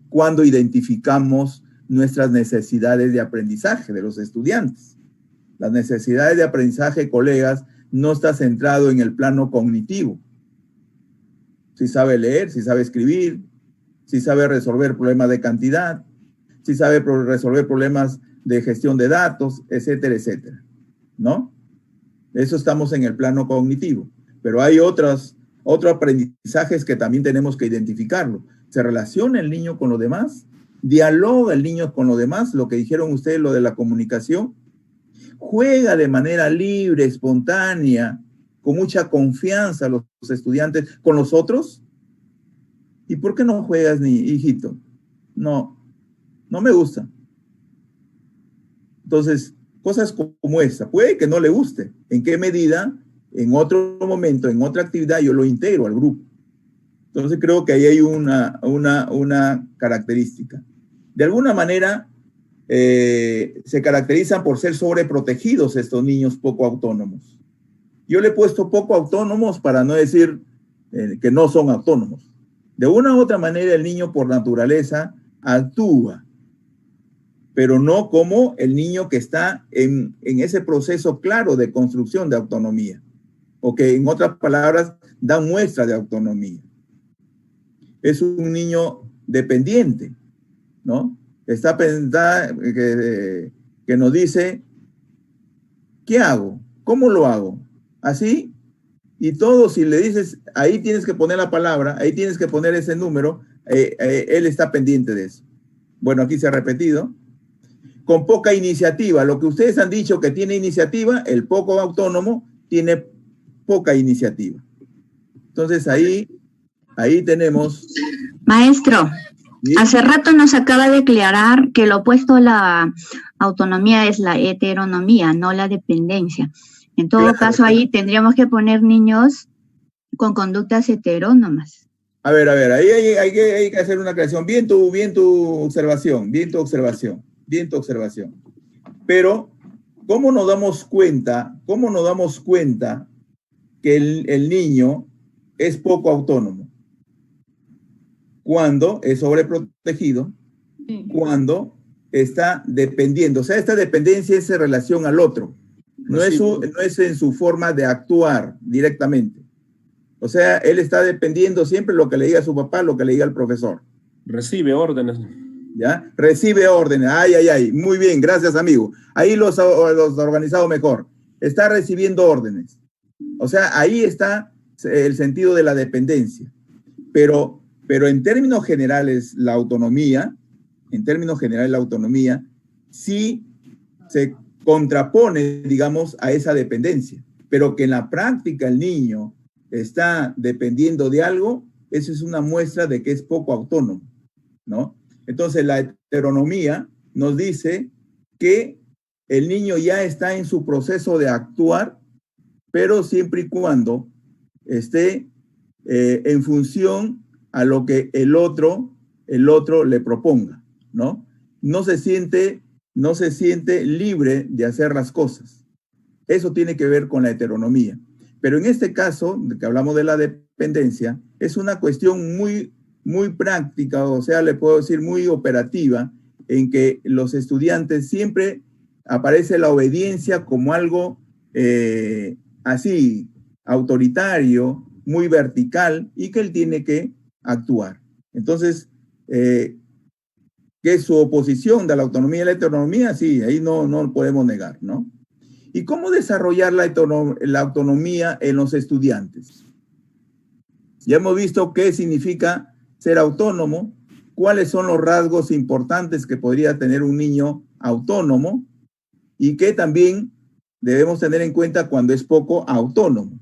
cuando identificamos nuestras necesidades de aprendizaje de los estudiantes. Las necesidades de aprendizaje, colegas, no está centrado en el plano cognitivo. Si sabe leer, si sabe escribir, si sabe resolver problemas de cantidad, si sabe resolver problemas de gestión de datos, etcétera, etcétera, ¿no? Eso estamos en el plano cognitivo, pero hay otros aprendizajes que también tenemos que identificarlo. ¿Se relaciona el niño con los demás? ¿Dialoga el niño con los demás? Lo que dijeron ustedes, lo de la comunicación. ¿Juega de manera libre, espontánea, con mucha confianza los estudiantes con los otros? ¿Y por qué no juegas, hijito? No me gusta. Entonces, cosas como esa, puede que no le guste. ¿En qué medida? En otro momento, en otra actividad, yo lo integro al grupo. Entonces, creo que ahí hay una característica. De alguna manera, se caracterizan por ser sobreprotegidos estos niños poco autónomos. Yo le he puesto poco autónomos para no decir que no son autónomos. De una u otra manera, el niño por naturaleza actúa, pero no como el niño que está en ese proceso claro de construcción de autonomía, o que en otras palabras da muestra de autonomía. Es un niño dependiente, ¿no? Está pensando que nos dice, ¿qué hago? ¿Cómo lo hago? ¿Así? Y todo, si le dices, ahí tienes que poner la palabra, ahí tienes que poner ese número, él está pendiente de eso. Bueno, aquí se ha repetido. Con poca iniciativa, lo que ustedes han dicho que tiene iniciativa, el poco autónomo tiene poca iniciativa. Entonces ahí tenemos... Maestro, ¿sí? Hace rato nos acaba de aclarar que lo opuesto a la autonomía es la heteronomía, no la dependencia. En todo caso, ahí tendríamos que poner niños con conductas heterónomas. A ver, ahí hay que hacer una aclaración. Bien tu observación. Pero, ¿cómo nos damos cuenta que el niño es poco autónomo? Cuando es sobreprotegido, cuando está dependiendo. O sea, esta dependencia es en relación al otro. No es en su forma de actuar directamente. O sea, él está dependiendo siempre lo que le diga a su papá, lo que le diga al profesor. Recibe órdenes. ¿Ya? Recibe órdenes. Ay. Muy bien, gracias, amigo. Ahí los ha organizado mejor. Está recibiendo órdenes. O sea, ahí está el sentido de la dependencia. Pero en términos generales, la autonomía sí se contrapone, digamos, a esa dependencia, pero que en la práctica el niño está dependiendo de algo, eso es una muestra de que es poco autónomo, ¿no? Entonces la heteronomía nos dice que el niño ya está en su proceso de actuar, pero siempre y cuando esté en función a lo que el otro le proponga, ¿no? No se siente libre de hacer las cosas. Eso tiene que ver con la heteronomía. Pero en este caso, que hablamos de la dependencia, es una cuestión muy, muy práctica, o sea, le puedo decir muy operativa, en que los estudiantes siempre aparece la obediencia como algo así, autoritario, muy vertical, y que él tiene que actuar. Entonces, ¿qué es su oposición de la autonomía y la heteronomía? Sí, ahí no lo podemos negar, ¿no? ¿Y cómo desarrollar la autonomía en los estudiantes? Ya hemos visto qué significa ser autónomo, cuáles son los rasgos importantes que podría tener un niño autónomo y que también debemos tener en cuenta cuando es poco autónomo.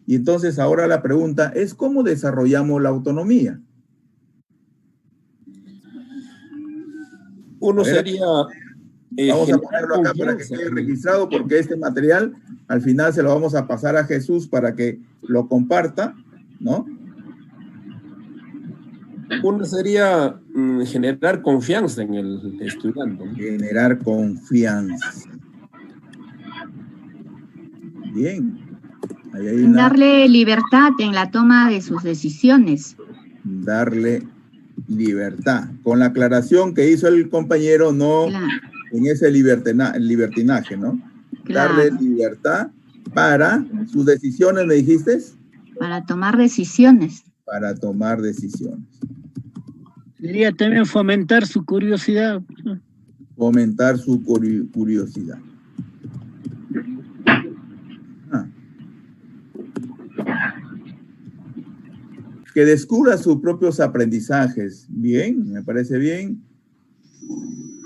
Y entonces ahora la pregunta es ¿cómo desarrollamos la autonomía? Uno sería... vamos a ponerlo acá para que quede registrado, porque este material al final se lo vamos a pasar a Jesús para que lo comparta, ¿no? Uno sería generar confianza en el estudiante, ¿no? Generar confianza. Bien. Ahí hay una... Darle libertad en la toma de sus decisiones. Darle libertad. Con la aclaración que hizo el compañero, no en ese libertinaje, ¿no? Claro. Darle libertad para sus decisiones, ¿me dijiste? Para tomar decisiones. Para tomar decisiones. Sería también fomentar su curiosidad. Fomentar su curiosidad. Que descubra sus propios aprendizajes. Bien, me parece bien.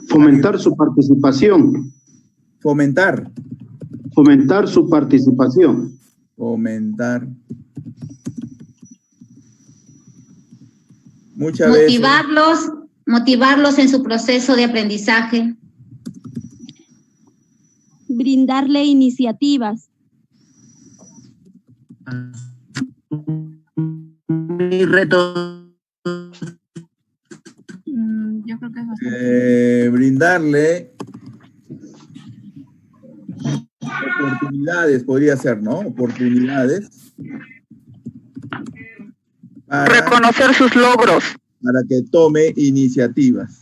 Fomentar su participación. Fomentar. Fomentar su participación. Fomentar. Muchas veces. Motivarlos en su proceso de aprendizaje. Brindarle iniciativas. Mi reto. Yo creo que es bastante. Brindarle oportunidades, podría ser, ¿no? Oportunidades. Para reconocer sus logros. Para que tome iniciativas.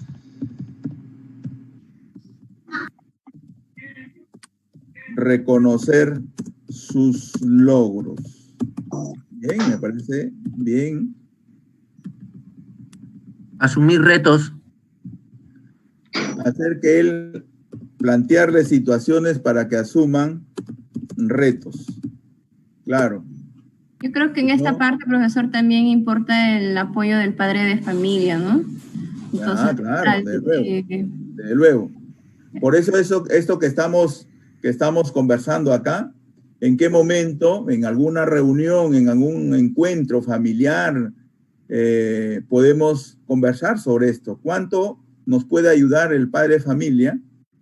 Reconocer sus logros. Bien, me parece bien. Asumir retos. Hacer que él plantearle situaciones para que asuman retos. Claro. Yo creo que en esta parte, profesor, también importa el apoyo del padre de familia, ¿no? Entonces, claro, desde luego. Por eso esto que estamos conversando acá, ¿en qué momento, en alguna reunión, en algún encuentro familiar, podemos conversar sobre esto? ¿Cuánto nos puede ayudar el padre de familia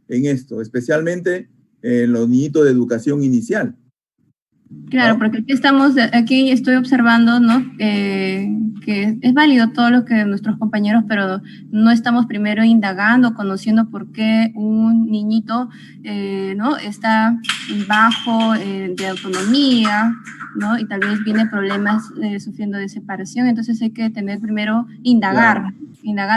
en esto, especialmente en los niñitos de educación inicial? Claro, porque aquí estoy observando, ¿no? Que es válido todo lo que nuestros compañeros, pero no estamos primero indagando, conociendo por qué un niñito, ¿no? Está bajo de autonomía, ¿no? Y tal vez viene problemas sufriendo de separación. Entonces hay que tener primero indagar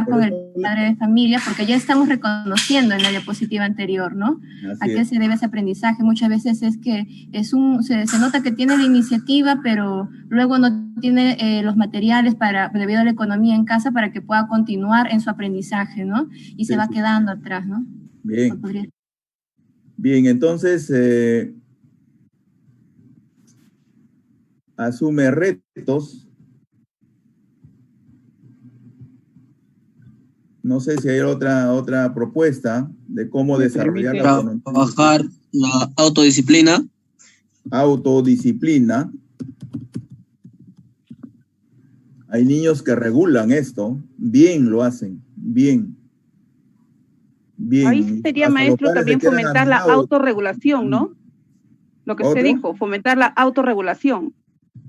con el padre de familia, porque ya estamos reconociendo en la diapositiva anterior, ¿no? ¿A qué se debe ese aprendizaje? Muchas veces es que se nota que tiene la iniciativa, pero luego no tiene los materiales debido a la economía en casa para que pueda continuar en su aprendizaje, ¿no? Y se va quedando atrás, ¿no? Bien. Bien, entonces asume retos. No sé si hay otra propuesta de cómo desarrollar la autonomía. Trabajar la autodisciplina. Autodisciplina. Hay niños que regulan esto, bien lo hacen, bien. Ahí sería, maestro, también fomentar la autorregulación, ¿no? Lo que usted dijo, fomentar la autorregulación.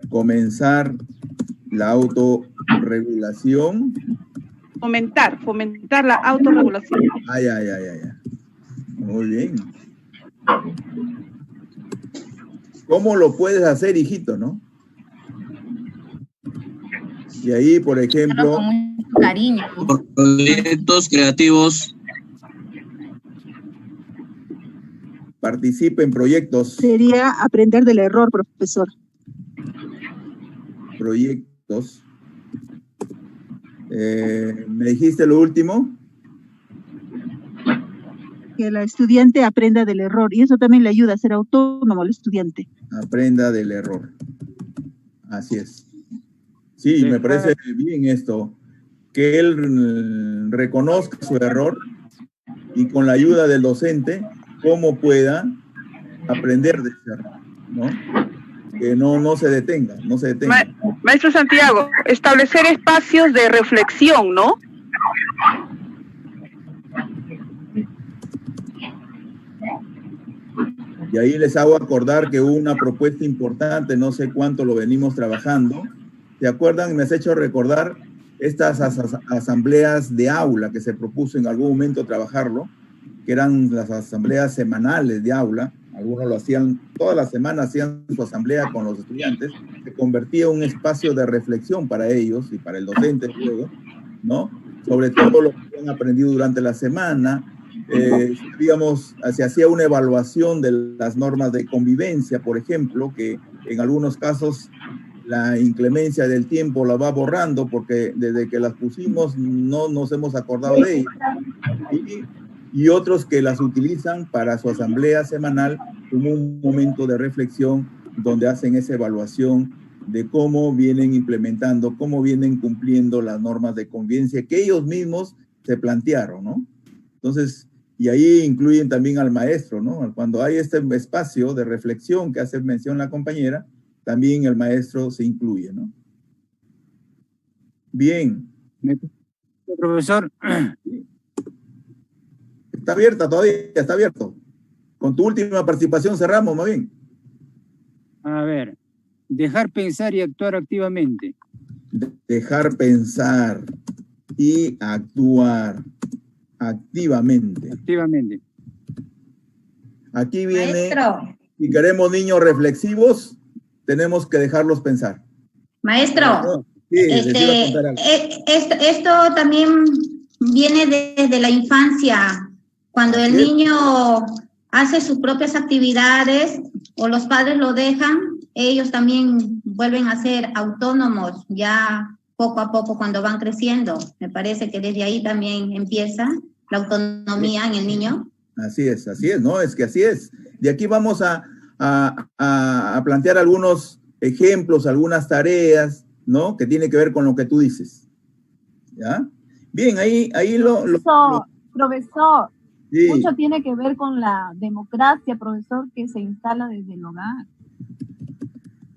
Comenzar la autorregulación. Fomentar la autorregulación. Ay. Muy bien. ¿Cómo lo puedes hacer, hijito, no? Y ahí, por ejemplo, con mucho cariño. Proyectos creativos. participe en proyectos. Sería aprender del error, profesor. Proyectos. ¿Me dijiste lo último? Que el estudiante aprenda del error, y eso también le ayuda a ser autónomo al estudiante. Aprenda del error. Así es. Sí, me parece bien esto, que él reconozca su error y con la ayuda del docente, cómo pueda aprender de ese error, ¿no? Que no se detenga, no se detenga. Maestro Santiago, establecer espacios de reflexión, ¿no? Y ahí les hago acordar que hubo una propuesta importante, no sé cuánto lo venimos trabajando. ¿Se acuerdan? Me has hecho recordar estas asambleas de aula que se propuso en algún momento trabajarlo, que eran las asambleas semanales de aula. Algunos lo hacían, toda la semana hacían su asamblea con los estudiantes, se convertía en un espacio de reflexión para ellos y para el docente luego, ¿no? Sobre todo lo que han aprendido durante la semana. Digamos, se hacía una evaluación de las normas de convivencia, por ejemplo, que en algunos casos la inclemencia del tiempo la va borrando porque desde que las pusimos no nos hemos acordado de ellas. Y otros que las utilizan para su asamblea semanal como un momento de reflexión donde hacen esa evaluación de cómo vienen implementando, cómo vienen cumpliendo las normas de convivencia que ellos mismos se plantearon, ¿no? Entonces, y ahí incluyen también al maestro, ¿no? Cuando hay este espacio de reflexión que hace mención la compañera, también el maestro se incluye, ¿no? Bien. Profesor. Está abierta todavía, está abierto. Con tu última participación cerramos, más bien. A ver, dejar pensar y actuar activamente. Dejar pensar y actuar activamente. Activamente. Aquí viene, Maestro. Si queremos niños reflexivos, tenemos que dejarlos pensar. Maestro, Sí, les iba a contar algo. esto también viene desde la infancia, cuando el niño hace sus propias actividades o los padres lo dejan, ellos también vuelven a ser autónomos ya poco a poco cuando van creciendo. Me parece que desde ahí también empieza la autonomía en el niño. Así es, ¿no? Es que así es. De aquí vamos a plantear algunos ejemplos, algunas tareas, ¿no? Que tiene que ver con lo que tú dices. ¿Ya? Bien, ahí Profesor, sí. Mucho tiene que ver con la democracia, profesor, que se instala desde el hogar.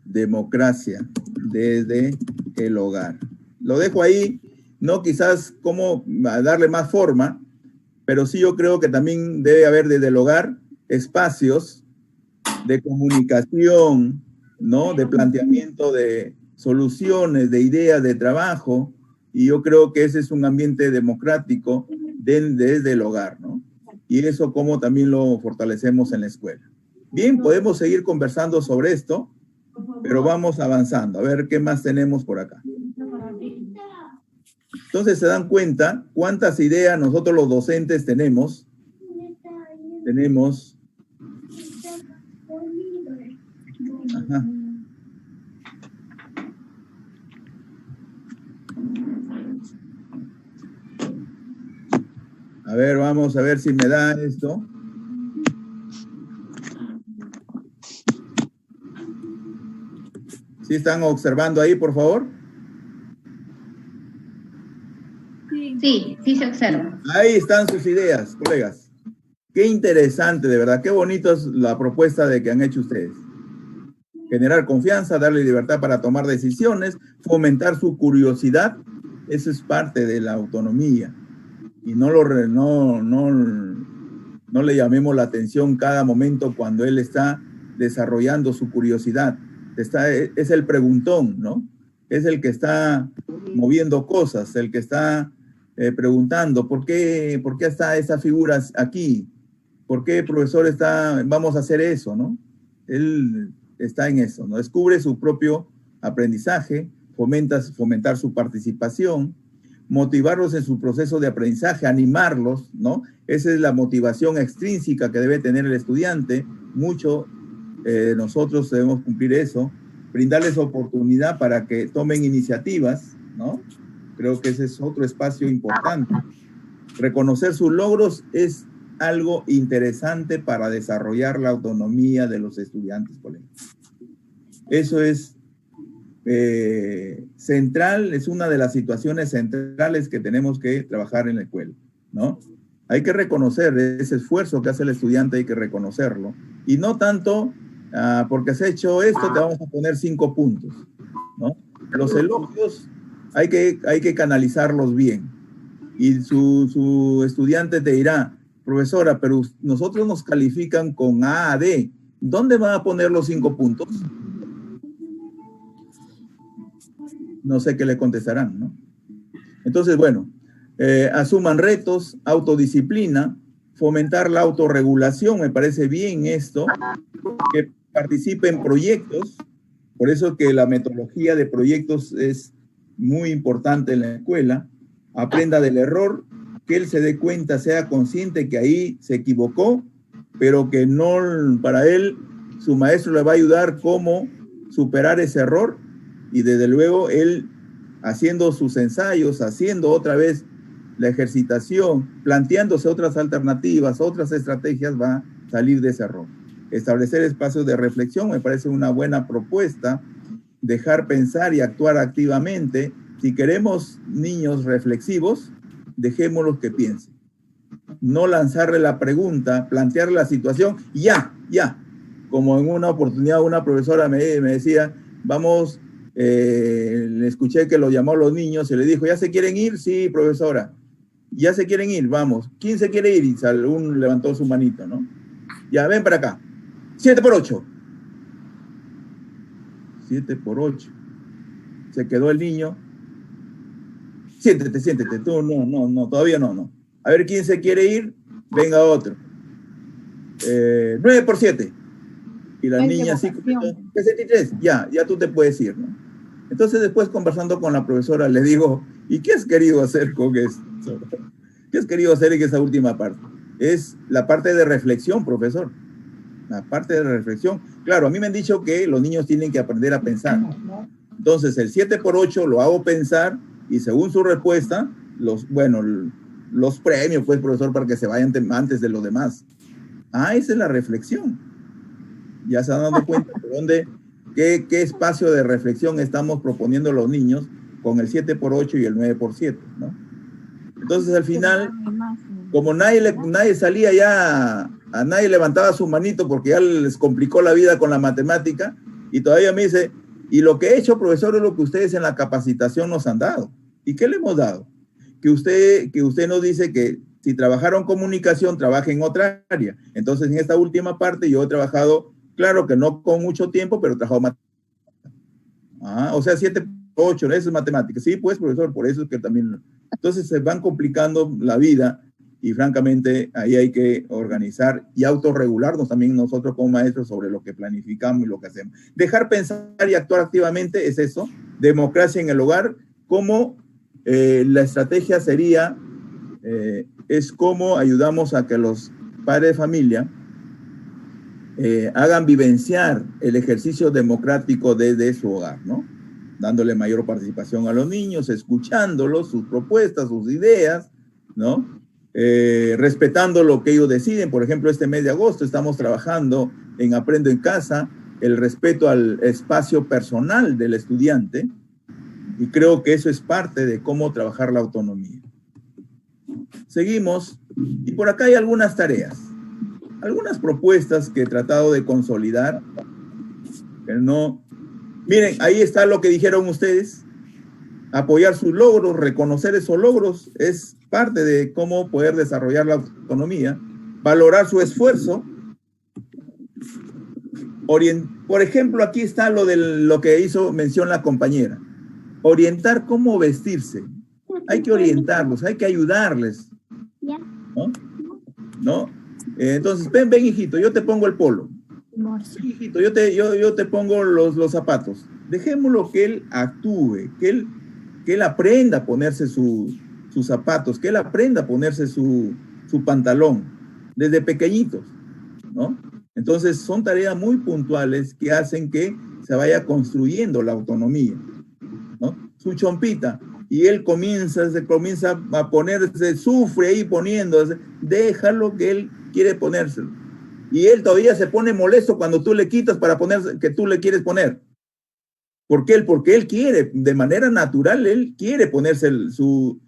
Democracia desde el hogar. Lo dejo ahí, no quizás cómo darle más forma, pero sí yo creo que también debe haber desde el hogar espacios de comunicación, ¿no? De planteamiento de soluciones, de ideas, de trabajo, y yo creo que ese es un ambiente democrático desde el hogar, ¿no? Y eso como también lo fortalecemos en la escuela. Bien, podemos seguir conversando sobre esto, pero vamos avanzando. A ver qué más tenemos por acá. Entonces se dan cuenta cuántas ideas nosotros los docentes tenemos. Ajá. A ver, vamos a ver si me da esto. ¿Sí están observando ahí, por favor? Sí, sí se observa. Ahí están sus ideas, colegas. Qué interesante, de verdad. Qué bonito es la propuesta de que han hecho ustedes. Generar confianza, darle libertad para tomar decisiones, fomentar su curiosidad. Eso es parte de la autonomía. Y no le llamemos la atención cada momento cuando él está desarrollando su curiosidad. Es el preguntón, ¿no? Es el que está moviendo cosas, el que está preguntando, ¿por qué está esa figura aquí? ¿Por qué, profesor, vamos a hacer eso, no? Él está en eso, ¿no? Descubre su propio aprendizaje, fomentar su participación, motivarlos en su proceso de aprendizaje, animarlos, ¿no? Esa es la motivación extrínseca que debe tener el estudiante. Nosotros debemos cumplir eso, brindarles oportunidad para que tomen iniciativas, ¿no? Creo que ese es otro espacio importante. Reconocer sus logros es algo interesante para desarrollar la autonomía de los estudiantes, colegas. Eso es central, es una de las situaciones centrales que tenemos que trabajar en la escuela, ¿no? Hay que reconocer ese esfuerzo que hace el estudiante, hay que reconocerlo. Y no tanto, porque has hecho esto, te vamos a poner 5 puntos, ¿no? Los elogios hay que canalizarlos bien. Y su estudiante te dirá, profesora, pero nosotros nos califican con A a D. ¿Dónde van a poner los 5 puntos? No sé qué le contestarán, ¿no? Entonces, bueno, asuman retos, autodisciplina, fomentar la autorregulación, me parece bien esto, que participe en proyectos, por eso que la metodología de proyectos es muy importante en la escuela, aprenda del error, que él se dé cuenta, sea consciente que ahí se equivocó, pero que no, para él, su maestro le va a ayudar cómo superar ese error, y desde luego él, haciendo sus ensayos, haciendo otra vez la ejercitación, planteándose otras alternativas, otras estrategias, va a salir de ese error. Establecer espacios de reflexión me parece una buena propuesta, dejar pensar y actuar activamente. Si queremos niños reflexivos, dejémoslos que piensen. No lanzarle la pregunta, plantearle la situación, y ya. Como en una oportunidad una profesora me decía, vamos, le escuché que lo llamó a los niños y le dijo, ¿ya se quieren ir? Sí, profesora. ¿Ya se quieren ir? Vamos. ¿Quién se quiere ir? Y uno levantó su manito, ¿no? Ya, ven para acá. 7 por 8. 7 por 8. Se quedó el niño. Siéntete. Tú, no, todavía no. A ver, ¿quién se quiere ir? Venga otro. 9 por 7. Y la niña así, 63. Ya tú te puedes ir, ¿no? Entonces después, conversando con la profesora, le digo, ¿y qué has querido hacer con esto? ¿Qué has querido hacer en esa última parte? Es la parte de reflexión, profesor. La parte de reflexión. Claro, a mí me han dicho que los niños tienen que aprender a pensar. Entonces, el 7 por 8 lo hago pensar y según su respuesta, los premios, pues, profesor, para que se vayan antes de los demás. Esa es la reflexión. Ya se han dado cuenta de qué espacio de reflexión estamos proponiendo a los niños con el 7 por 8 y el 9 por 7, ¿no? Entonces, al final, como nadie salía ya, a nadie levantaba su manito porque ya les complicó la vida con la matemática, y todavía me dice, y lo que he hecho, profesor, es lo que ustedes en la capacitación nos han dado. ¿Y qué le hemos dado? Que usted nos dice que si trabajaron comunicación, trabaje en otra área. Entonces, en esta última parte yo he trabajado, claro que no con mucho tiempo, pero he trabajado matemáticas. O sea, 7 por 8, eso es matemáticas. Sí, pues, profesor, por eso es que también... Entonces se van complicando la vida y francamente ahí hay que organizar y autorregularnos también nosotros como maestros sobre lo que planificamos y lo que hacemos. Dejar pensar y actuar activamente es eso. Democracia en el hogar, como la estrategia sería, es cómo ayudamos a que los padres de familia hagan vivenciar el ejercicio democrático desde su hogar, ¿no? Dándole mayor participación a los niños, escuchándolos, sus propuestas, sus ideas, ¿no? Respetando lo que ellos deciden. Por ejemplo, este mes de agosto estamos trabajando en Aprendo en Casa, el respeto al espacio personal del estudiante, y creo que eso es parte de cómo trabajar la autonomía. Seguimos, y por acá hay algunas tareas, algunas propuestas que he tratado de consolidar, pero no... Miren, ahí está lo que dijeron ustedes. Apoyar sus logros, reconocer esos logros, es parte de cómo poder desarrollar la autonomía. Valorar su esfuerzo. Por ejemplo, aquí está lo que hizo mención la compañera. Orientar cómo vestirse. Hay que orientarlos, hay que ayudarles. ¿No? Entonces, ven, hijito, yo te pongo el polo. Sí, hijito, yo te pongo los zapatos. Dejémoslo que él actúe, que él aprenda a ponerse sus zapatos, que él aprenda a ponerse su pantalón desde pequeñitos, ¿no? Entonces son tareas muy puntuales que hacen que se vaya construyendo la autonomía, ¿no? Su chompita, y él se comienza a ponerse, sufre ahí poniéndose, déjalo que él quiere ponérselo. Y él todavía se pone molesto cuando tú le quitas para ponerse, que tú le quieres poner. ¿Por qué? Porque él quiere, de manera natural, él quiere ponerse su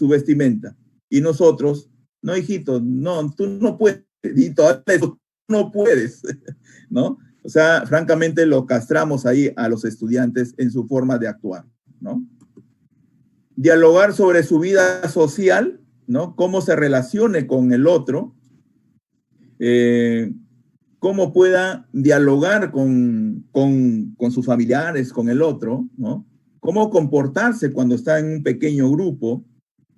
vestimenta. Y nosotros, no, hijito, no, tú no puedes, y todavía eso no puedes, ¿no? O sea, francamente lo castramos ahí a los estudiantes en su forma de actuar, ¿no? Dialogar sobre su vida social, ¿no? Cómo se relacione con el otro, cómo pueda dialogar con sus familiares, con el otro, ¿no? Cómo comportarse cuando está en un pequeño grupo,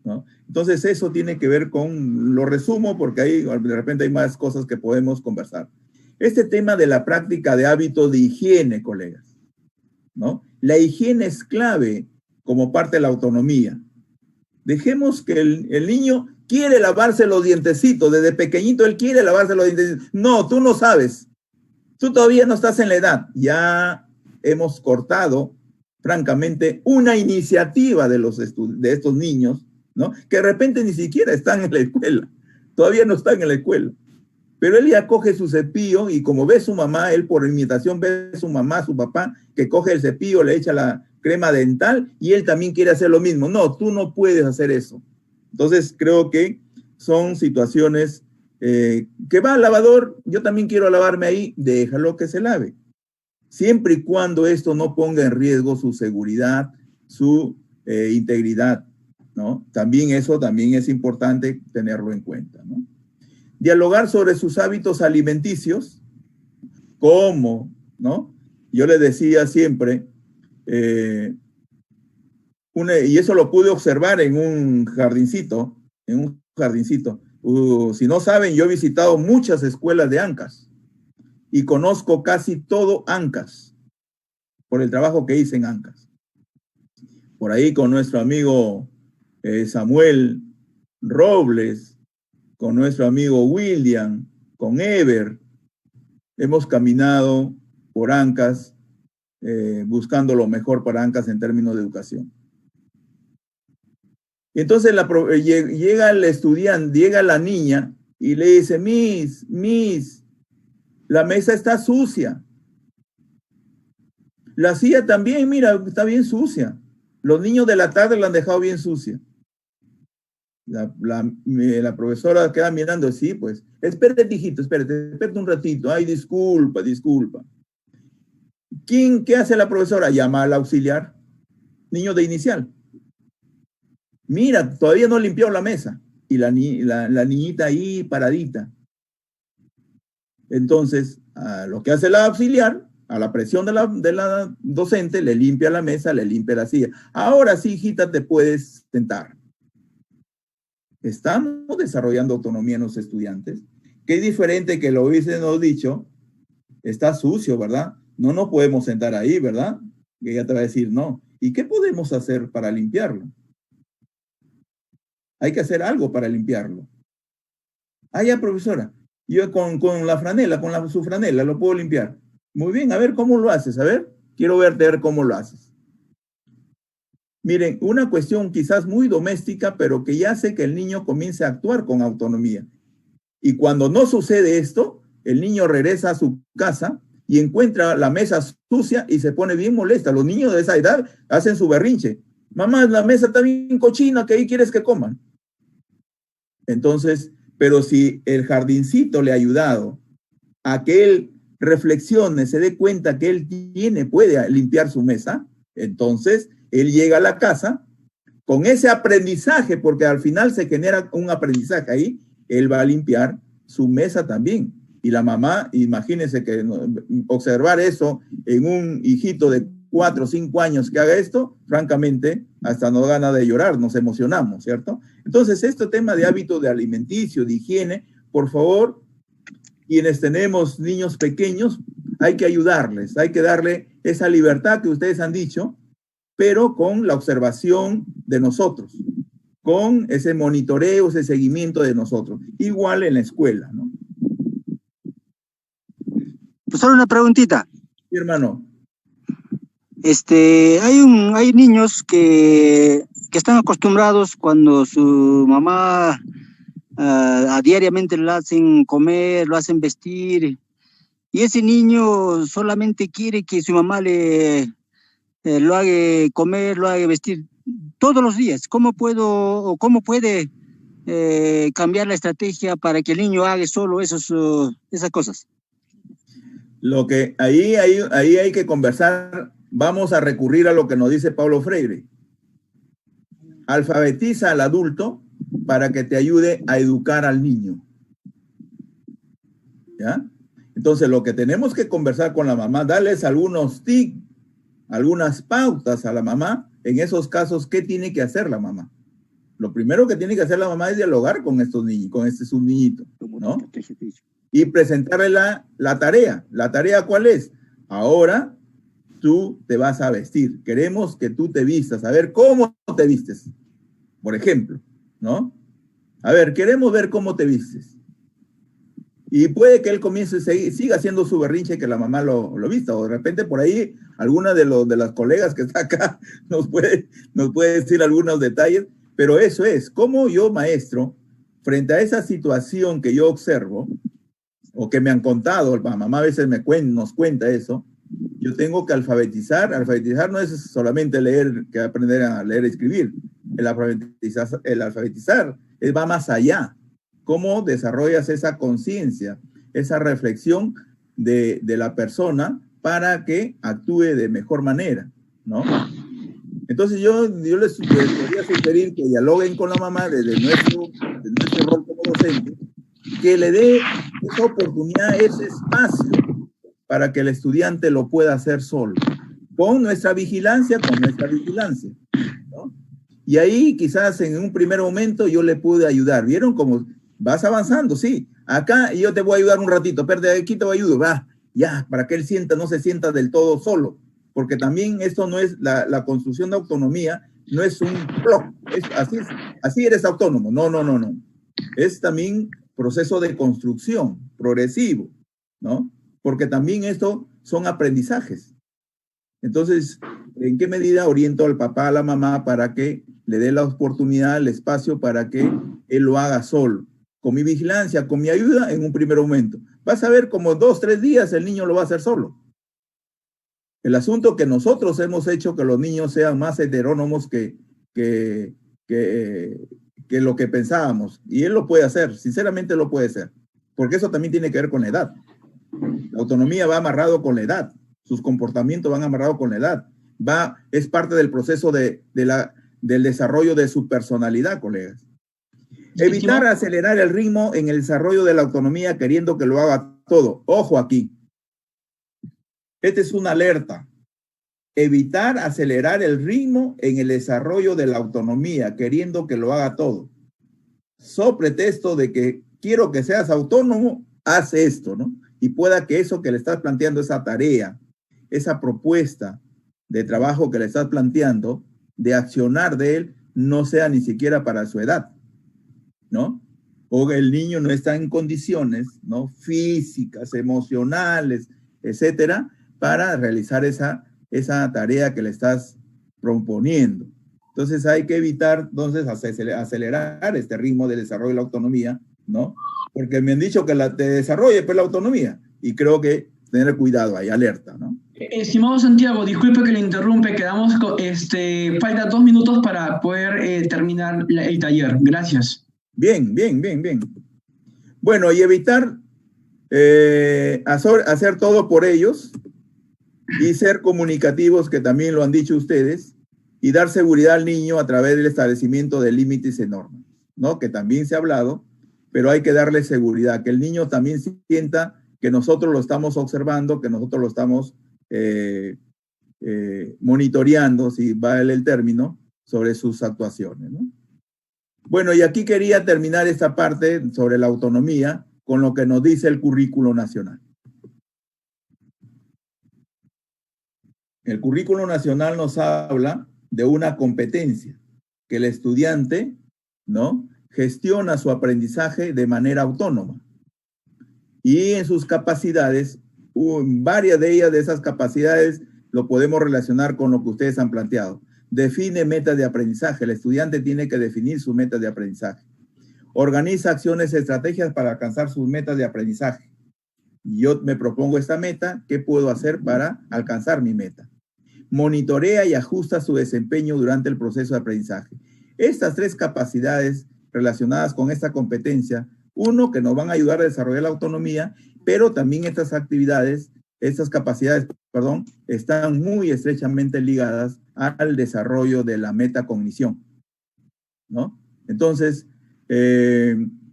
¿no? Entonces eso tiene que ver con, lo resumo porque ahí de repente hay más cosas que podemos conversar. Este tema de la práctica de hábitos de higiene, colegas, ¿no? La higiene es clave como parte de la autonomía. Dejemos que el niño quiere lavarse los dientecitos, desde pequeñito él quiere lavarse los dientecitos. No, tú no sabes. Tú todavía no estás en la edad. Ya hemos cortado, francamente, una iniciativa de estos niños, ¿no? Que de repente ni siquiera están en la escuela. Todavía no están en la escuela. Pero él ya coge su cepillo y como ve su mamá, él por imitación ve a su mamá, su papá, que coge el cepillo, le echa la crema dental y él también quiere hacer lo mismo. No, tú no puedes hacer eso. Entonces creo que son situaciones que va al lavador, yo también quiero lavarme ahí, déjalo que se lave. Siempre y cuando esto no ponga en riesgo su seguridad, su integridad, ¿no? También eso también es importante tenerlo en cuenta, ¿no? Dialogar sobre sus hábitos alimenticios, cómo, ¿no? Yo le decía siempre, y eso lo pude observar en un jardincito, si no saben, yo he visitado muchas escuelas de ANCAS y conozco casi todo ANCAS por el trabajo que hice en ANCAS. Por ahí con nuestro amigo Samuel Robles, con nuestro amigo William, con Ever, hemos caminado por ANCAS buscando lo mejor para ANCAS en términos de educación. Y entonces llega el estudiante, llega la niña y le dice, Miss, la mesa está sucia. La silla también, mira, está bien sucia. Los niños de la tarde la han dejado bien sucia. La profesora queda mirando, sí, pues, espérate, hijito, espérate un ratito. Ay, disculpa. ¿Qué hace la profesora? Llama al auxiliar, niño de inicial. Mira, todavía no limpió la mesa. Y la niñita ahí paradita. Entonces, lo que hace la auxiliar, a la presión de la docente, le limpia la mesa, le limpia la silla. Ahora sí, hijita, te puedes sentar. Estamos desarrollando autonomía en los estudiantes. Qué diferente que lo hubiésemos dicho, está sucio, ¿verdad? No nos podemos sentar ahí, ¿verdad? Y ella te va a decir no. ¿Y qué podemos hacer para limpiarlo? Hay que hacer algo para limpiarlo. Ah, ya, profesora, yo con la franela, su franela, lo puedo limpiar. Muy bien, a ver cómo lo haces, a ver. Quiero ver cómo lo haces. Miren, una cuestión quizás muy doméstica, pero que ya hace que el niño comience a actuar con autonomía. Y cuando no sucede esto, el niño regresa a su casa y encuentra la mesa sucia y se pone bien molesta. Los niños de esa edad hacen su berrinche. Mamá, la mesa está bien cochina, ¿qué ahí quieres que coman? Entonces, pero si el jardincito le ha ayudado a que él reflexione, se dé cuenta que él puede limpiar su mesa, entonces él llega a la casa con ese aprendizaje, porque al final se genera un aprendizaje ahí, él va a limpiar su mesa también. Y la mamá, imagínense que observar eso en un hijito de 4 o 5 años que haga esto, francamente, hasta nos da ganas de llorar, nos emocionamos, ¿cierto? Entonces, este tema de hábitos de alimenticio, de higiene, por favor, quienes tenemos niños pequeños, hay que ayudarles, hay que darle esa libertad que ustedes han dicho, pero con la observación de nosotros, con ese monitoreo, ese seguimiento de nosotros. Igual en la escuela, ¿no? Pues solo una preguntita. Sí, hermano. Hay niños que están acostumbrados cuando su mamá diariamente lo hacen comer, lo hacen vestir, y ese niño solamente quiere que su mamá lo haga comer, lo haga vestir todos los días. ¿Cómo puede cambiar la estrategia para que el niño haga solo esas cosas? Lo que ahí hay que conversar. Vamos a recurrir a lo que nos dice Paulo Freire. Alfabetiza al adulto para que te ayude a educar al niño. ¿Ya? Entonces, lo que tenemos que conversar con la mamá, darles algunos tips, algunas pautas a la mamá. En esos casos, ¿qué tiene que hacer la mamá? Lo primero que tiene que hacer la mamá es dialogar con estos niños, con este subniñito, ¿no? Y presentarle la tarea. ¿La tarea cuál es? Ahora tú te vas a vestir. Queremos que tú te vistas. A ver, ¿cómo te vistes? Por ejemplo, ¿no? A ver, queremos ver cómo te vistes. Y puede que él comience, siga haciendo su berrinche, que la mamá lo vista. O de repente por ahí, alguna de las colegas que está acá nos puede decir algunos detalles. Pero eso es, como yo, maestro, frente a esa situación que yo observo, o que me han contado, la mamá a veces nos cuenta eso, yo tengo que alfabetizar. Alfabetizar no es solamente leer, que aprender a leer y escribir. El alfabetizar va más allá. ¿Cómo desarrollas esa conciencia, esa reflexión de la persona para que actúe de mejor manera, ¿no? Entonces yo les podría sugerir que dialoguen con la mamá desde nuestro rol como docente, que le dé esa oportunidad, ese espacio para que el estudiante lo pueda hacer solo, con nuestra vigilancia, ¿no? Y ahí quizás en un primer momento yo le pude ayudar. ¿Vieron cómo vas avanzando? Sí, acá yo te voy a ayudar un ratito, pero de aquí te voy a ayudar, va, ya, para que él no se sienta del todo solo. Porque también esto no es la construcción de autonomía, no es un blog, así eres autónomo, no. Es también proceso de construcción progresivo, ¿no? Porque también esto son aprendizajes. Entonces, ¿en qué medida oriento al papá, a la mamá para que le dé la oportunidad, el espacio para que él lo haga solo? Con mi vigilancia, con mi ayuda en un primer momento. Vas a ver como 2, 3 días el niño lo va a hacer solo. El asunto que nosotros hemos hecho que los niños sean más heterónomos que lo que pensábamos. Y él lo puede hacer, sinceramente lo puede hacer. Porque eso también tiene que ver con la edad. La autonomía va amarrado con la edad. Sus comportamientos van amarrados con la edad. Es parte del proceso del desarrollo de su personalidad, colegas. Evitar acelerar el ritmo en el desarrollo de la autonomía queriendo que lo haga todo. Ojo aquí. Esta es una alerta. Evitar acelerar el ritmo en el desarrollo de la autonomía, queriendo que lo haga todo. So pretexto de que quiero que seas autónomo, haz esto, ¿no? Y pueda que eso que le estás planteando, esa tarea, esa propuesta de trabajo que le estás planteando, de accionar de él, no sea ni siquiera para su edad, ¿no? O el niño no está en condiciones, ¿no? Físicas, emocionales, etcétera, para realizar esa tarea que le estás proponiendo. Entonces hay que evitar, entonces, acelerar este ritmo de desarrollo de la autonomía, ¿no? Porque me han dicho que te desarrolle pues la autonomía, y creo que tener cuidado ahí, alerta, ¿no? Estimado Santiago, disculpe que le interrumpe, quedamos con, falta 2 minutos para poder terminar el taller. Gracias. Bien. Bueno, y evitar hacer todo por ellos, y ser comunicativos, que también lo han dicho ustedes, y dar seguridad al niño a través del establecimiento de límites y normas, ¿no? Que también se ha hablado, pero hay que darle seguridad, que el niño también sienta que nosotros lo estamos observando, que nosotros lo estamos monitoreando, si vale el término, sobre sus actuaciones, ¿no? Bueno, y aquí quería terminar esta parte sobre la autonomía con lo que nos dice el currículo nacional. El currículo nacional nos habla de una competencia, que el estudiante, ¿no?, gestiona su aprendizaje de manera autónoma. Y en sus capacidades, varias de ellas, de esas capacidades, lo podemos relacionar con lo que ustedes han planteado. Define metas de aprendizaje. El estudiante tiene que definir sus metas de aprendizaje. Organiza acciones y estrategias para alcanzar sus metas de aprendizaje. Yo me propongo esta meta, ¿qué puedo hacer para alcanzar mi meta? Monitorea y ajusta su desempeño durante el proceso de aprendizaje. Estas tres capacidades relacionadas con esta competencia, uno, que nos van a ayudar a desarrollar la autonomía, pero también estas actividades, estas capacidades, perdón, están muy estrechamente ligadas al desarrollo de la metacognición, ¿no? Entonces,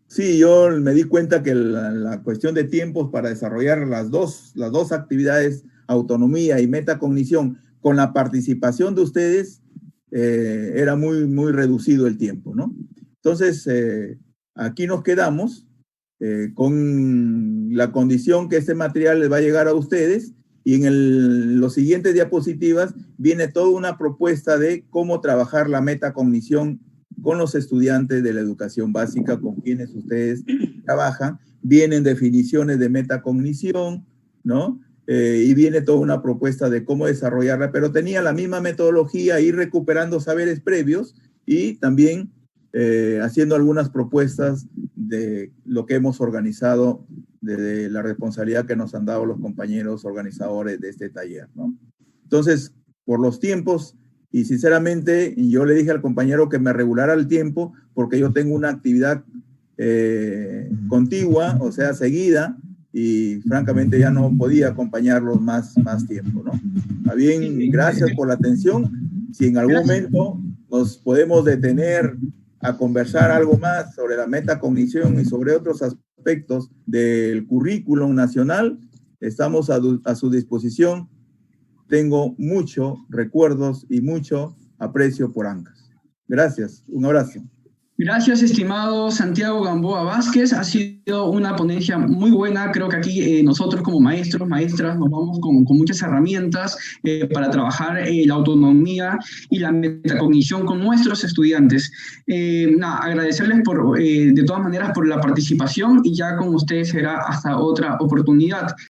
sí, yo me di cuenta que la cuestión de tiempos para desarrollar las dos actividades, autonomía y metacognición, con la participación de ustedes, era muy reducido el tiempo, ¿no? Entonces, aquí nos quedamos con la condición que este material les va a llegar a ustedes, y en los siguientes diapositivas viene toda una propuesta de cómo trabajar la metacognición con los estudiantes de la educación básica con quienes ustedes trabajan. Vienen definiciones de metacognición, ¿no? Y viene toda una propuesta de cómo desarrollarla, pero tenía la misma metodología, ir recuperando saberes previos y también haciendo algunas propuestas de lo que hemos organizado, de la responsabilidad que nos han dado los compañeros organizadores de este taller, ¿no? Entonces, por los tiempos, y sinceramente, yo le dije al compañero que me regulara el tiempo, porque yo tengo una actividad contigua, o sea, seguida, y francamente ya no podía acompañarlos más tiempo, ¿no? Está bien, gracias por la atención. Si en algún momento nos podemos detener a conversar algo más sobre la metacognición y sobre otros aspectos del currículum nacional, estamos a su disposición. Tengo muchos recuerdos y mucho aprecio por ANCAS. Gracias, un abrazo. Gracias, estimado Santiago Gamboa Vázquez. Ha sido una ponencia muy buena. Creo que aquí nosotros como maestros, maestras, nos vamos con muchas herramientas para trabajar la autonomía y la metacognición con nuestros estudiantes. Agradecerles de todas maneras por la participación, y ya con ustedes será hasta otra oportunidad.